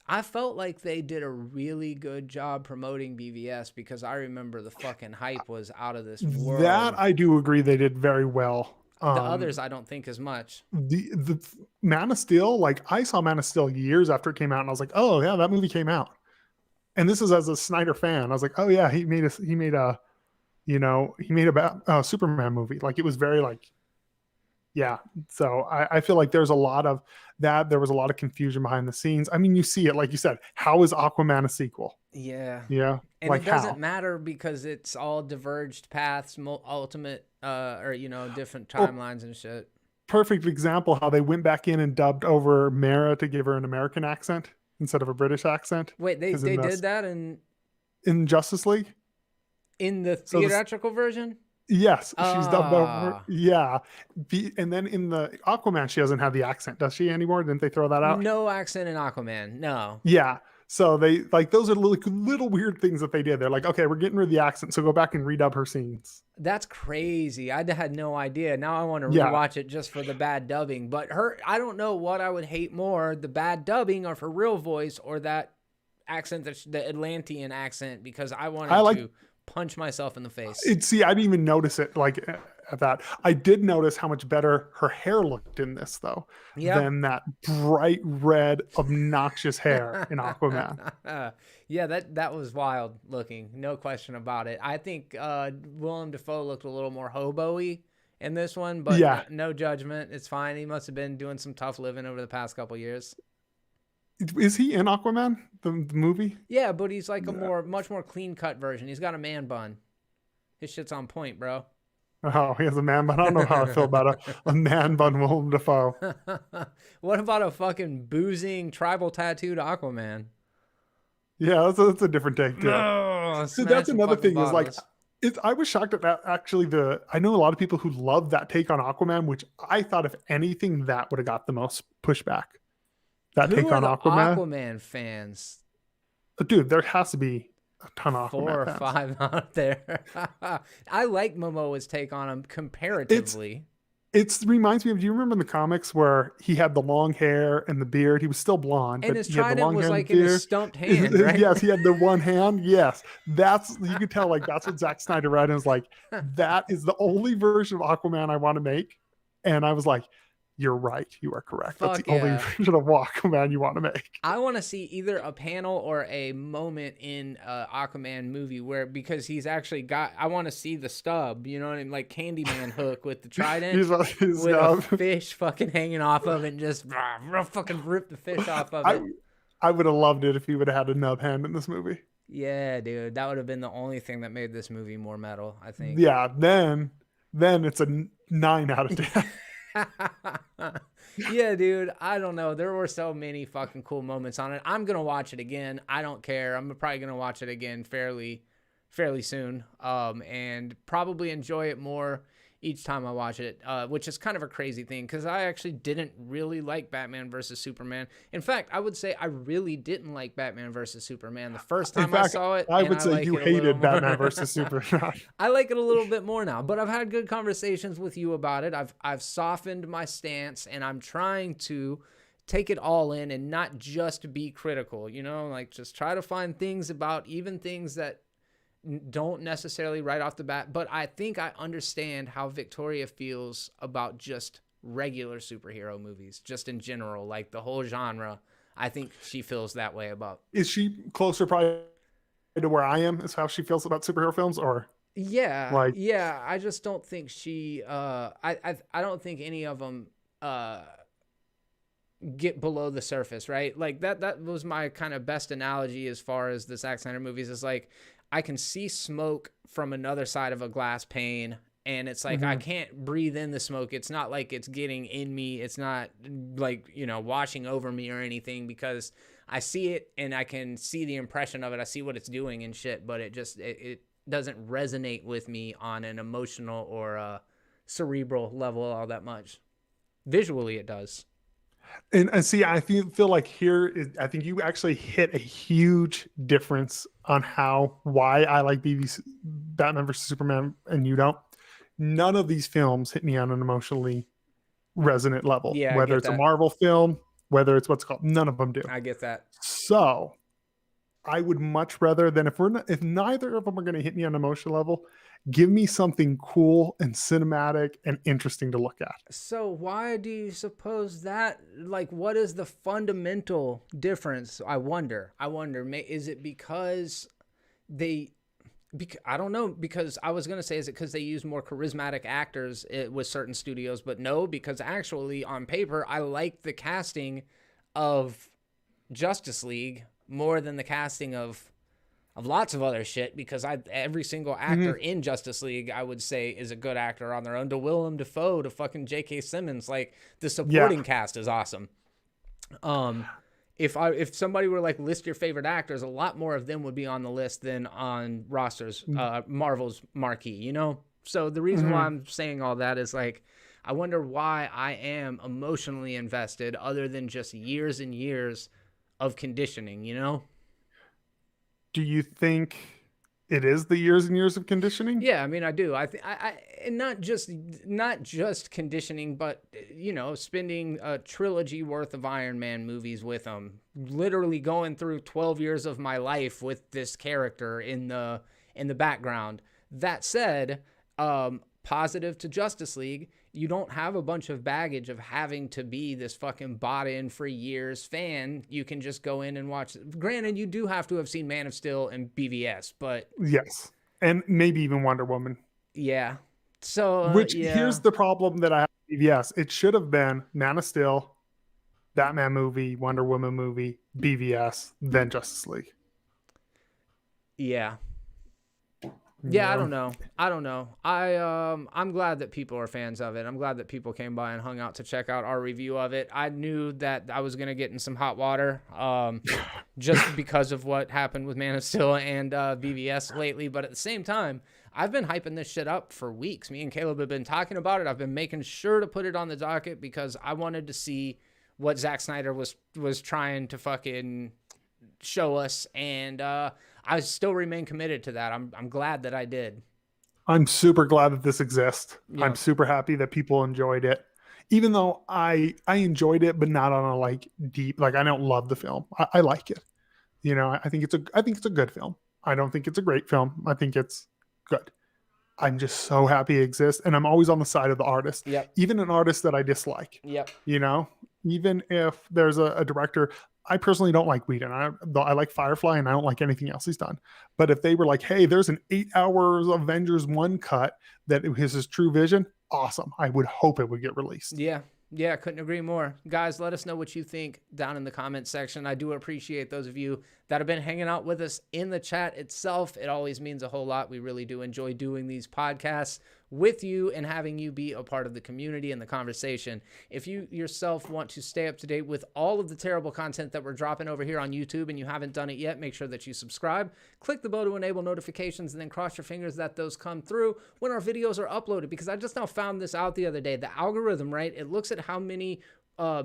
I felt like they did a really good job promoting BVS because I remember the fucking hype was out of this world. That I do agree they did very well. The others, I don't think as much. The Man of Steel, like I saw Man of Steel years after it came out, and I was like, oh yeah, that movie came out. And this is as a Snyder fan. I was like, oh yeah, he made a Superman movie. Like it was very like, yeah. So I feel like there's a lot of that. There was a lot of confusion behind the scenes. I mean, you see it, like you said. How is Aquaman a sequel? Yeah. Yeah. And like it doesn't matter because it's all diverged paths, ultimate, different timelines and shit. Perfect example how they went back in and dubbed over Mara to give her an American accent instead of a British accent. Wait, they did that in Justice League? In the theatrical version? Yes, she's dubbed over. Yeah. And then in the Aquaman, she doesn't have the accent, does she anymore? Didn't they throw that out? No accent in Aquaman, no. Yeah. So they like those are little weird things that they did. They're like, okay, we're getting rid of the accent, so go back and redub her scenes. That's crazy. I had no idea. Now I want to Yeah. rewatch it just for the bad dubbing. But I don't know what I would hate more, the bad dubbing of her real voice or that accent, the Atlantean accent, because I wanted to punch myself in the face. See, I didn't even notice it at that. I did notice how much better her hair looked in this, though, than that bright red, obnoxious hair in Aquaman. Yeah, that was wild looking. No question about it. I think Willem Dafoe looked a little more hobo-y in this one, but no judgment. It's fine. He must have been doing some tough living over the past couple years. Is he in Aquaman, the movie? Yeah, but he's like much more clean-cut version. He's got a man bun. His shit's on point, bro. Oh, he has a man bun. I don't know how I feel about a man bun Willem Dafoe. What about a fucking boozing, tribal tattooed Aquaman? Yeah, that's a different take, too. No, so that's another thing bottles. Is like, I was shocked at that. Actually, I know a lot of people who love that take on Aquaman, which I thought, if anything, that would have got the most pushback. That Who take are on the Aquaman fans? Dude, there has to be a ton of 4 or 5 out there. I like Momoa's take on him comparatively. It reminds me of, do you remember in the comics where he had the long hair and the beard? He was still blonde. And but his he had the trident long was hair like and in beard. his stumped hand, right? Yes, he had the one hand. Yes. You could tell, like, that's what Zack Snyder read and was like, that is the only version of Aquaman I want to make. And I was like, you're right. You are correct. That's the only version of Aquaman you want to make. I want to see either a panel or a moment in Aquaman movie because he's actually I want to see the stub, you know what I mean? Like Candyman hook with the trident with a fish fucking hanging off of it and just fucking rip the fish off of it. I would have loved it if he would have had a nub hand in this movie. Yeah, dude. That would have been the only thing that made this movie more metal, I think. Yeah, then it's a 9 out of 10. Yeah, dude, I don't know. There were so many fucking cool moments on it. I'm gonna watch it again. I don't care. I'm probably gonna watch it again fairly soon, and probably enjoy it more each time I watch it, which is kind of a crazy thing because I actually didn't really like Batman versus Superman. In fact, I would say I really didn't like Batman versus Superman the first time I saw it. I would say you hated Batman versus Superman. I like it a little bit more now, but I've had good conversations with you about it. I've softened my stance, and I'm trying to take it all in and not just be critical, you know, like just try to find things about even things that don't necessarily right off the bat, but I think I understand how Victoria feels about just regular superhero movies, just in general, like the whole genre. I think she feels that way about. Is she closer probably to where I am? Is how she feels about superhero films, or? Yeah, I just don't think she. I don't think any of them get below the surface, right? Like that was my kind of best analogy as far as the Zack Snyder movies. Is like, I can see smoke from another side of a glass pane, and it's like, I can't breathe in the smoke. It's not like it's getting in me. It's not like, you know, washing over me or anything, because I see it and I can see the impression of it. I see what it's doing and shit, but it doesn't resonate with me on an emotional or cerebral level all that much. Visually, it does. And see, I feel like I think you actually hit a huge difference on why I like Batman versus Superman and you don't. None of these films hit me on an emotionally resonant level. Yeah, whether it's a Marvel film, whether it's what's called, none of them do. I get that. So I would much rather than if neither of them are going to hit me on an emotional level, give me something cool and cinematic and interesting to look at. So why do you suppose that? Like, what is the fundamental difference? I wonder. Is it because I don't know, because I was going to say, is it because they use more charismatic actors with certain studios? But no, because actually on paper, I like the casting of Justice League more than the casting of lots of other shit, because every single actor in Justice League, I would say, is a good actor on their own. To Willem Dafoe, to fucking J.K. Simmons, like the supporting cast is awesome. If somebody were like list your favorite actors, a lot more of them would be on the list than on rosters, Marvel's marquee, you know? So the reason why I'm saying all that is like, I wonder why I am emotionally invested other than just years and years of conditioning, you know? Do you think it is the years and years of conditioning? Yeah, I mean, I do. And not just conditioning, but spending a trilogy worth of Iron Man movies with him, literally going through 12 years of my life with this character in the background. That said, positive to Justice League, you don't have a bunch of baggage of having to be this fucking bought in for years fan. You can just go in and watch. Granted, you do have to have seen Man of Steel and BVS, but Yes. And maybe even Wonder Woman. yeah. So Which here's the problem that I have with BVS. It should have been Man of Steel, Batman movie, Wonder Woman movie, BVS, then Justice League. Yeah. Yeah, I don't know. I'm glad that people are fans of it. I'm glad that people came by and hung out to check out our review of it. I knew that I was gonna get in some hot water, just because of what happened with Man of Steel and BVS lately. But at the same time, I've been hyping this shit up for weeks. Me and Caleb have been talking about it. I've been making sure to put it on the docket because I wanted to see what Zack Snyder was trying to fucking show us, and I still remain committed to that. I'm glad that I did. I'm super glad that this exists. Yeah. I'm super happy that people enjoyed it. Even though I enjoyed it, but not on a like deep, like I don't love the film. I like it. I think it's a good film. I don't think it's a great film. I think it's good. I'm just so happy it exists. And I'm always on the side of the artist. Yep. Even an artist that I dislike. Yep. Even if there's a director, I personally don't like Whedon. I like Firefly and I don't like anything else he's done. But if they were like, hey, there's an 8 hours Avengers 1 cut that is his true vision, awesome. I would hope it would get released. Yeah, couldn't agree more. Guys, let us know what you think down in the comment section. I do appreciate those of you that have been hanging out with us in the chat itself. It always means a whole lot. We really do enjoy doing these podcasts with you and having you be a part of the community and the conversation. If you yourself want to stay up to date with all of the terrible content that we're dropping over here on YouTube and you haven't done it yet, make sure that you subscribe. Click the bell to enable notifications and then cross your fingers that those come through when our videos are uploaded, because I just now found this out the other day. The algorithm, right? It looks at how many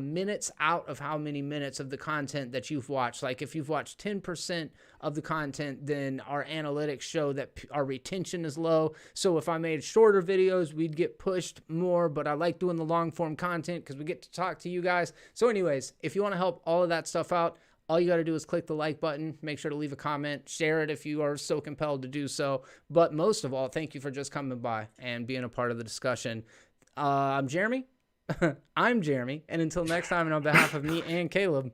minutes out of how many minutes of the content that you've watched. Like if you've watched 10% of the content, then our analytics show that our retention is low. So if I made shorter videos, we'd get pushed more, but I like doing the long form content because we get to talk to you guys. So anyways, if you want to help all of that stuff out, all you got to do is click the like button, make sure to leave a comment, share it if you are so compelled to do so. But most of all, thank you for just coming by and being a part of the discussion. I'm Jeremy. I'm Jeremy, and until next time, and on behalf of me and Caleb,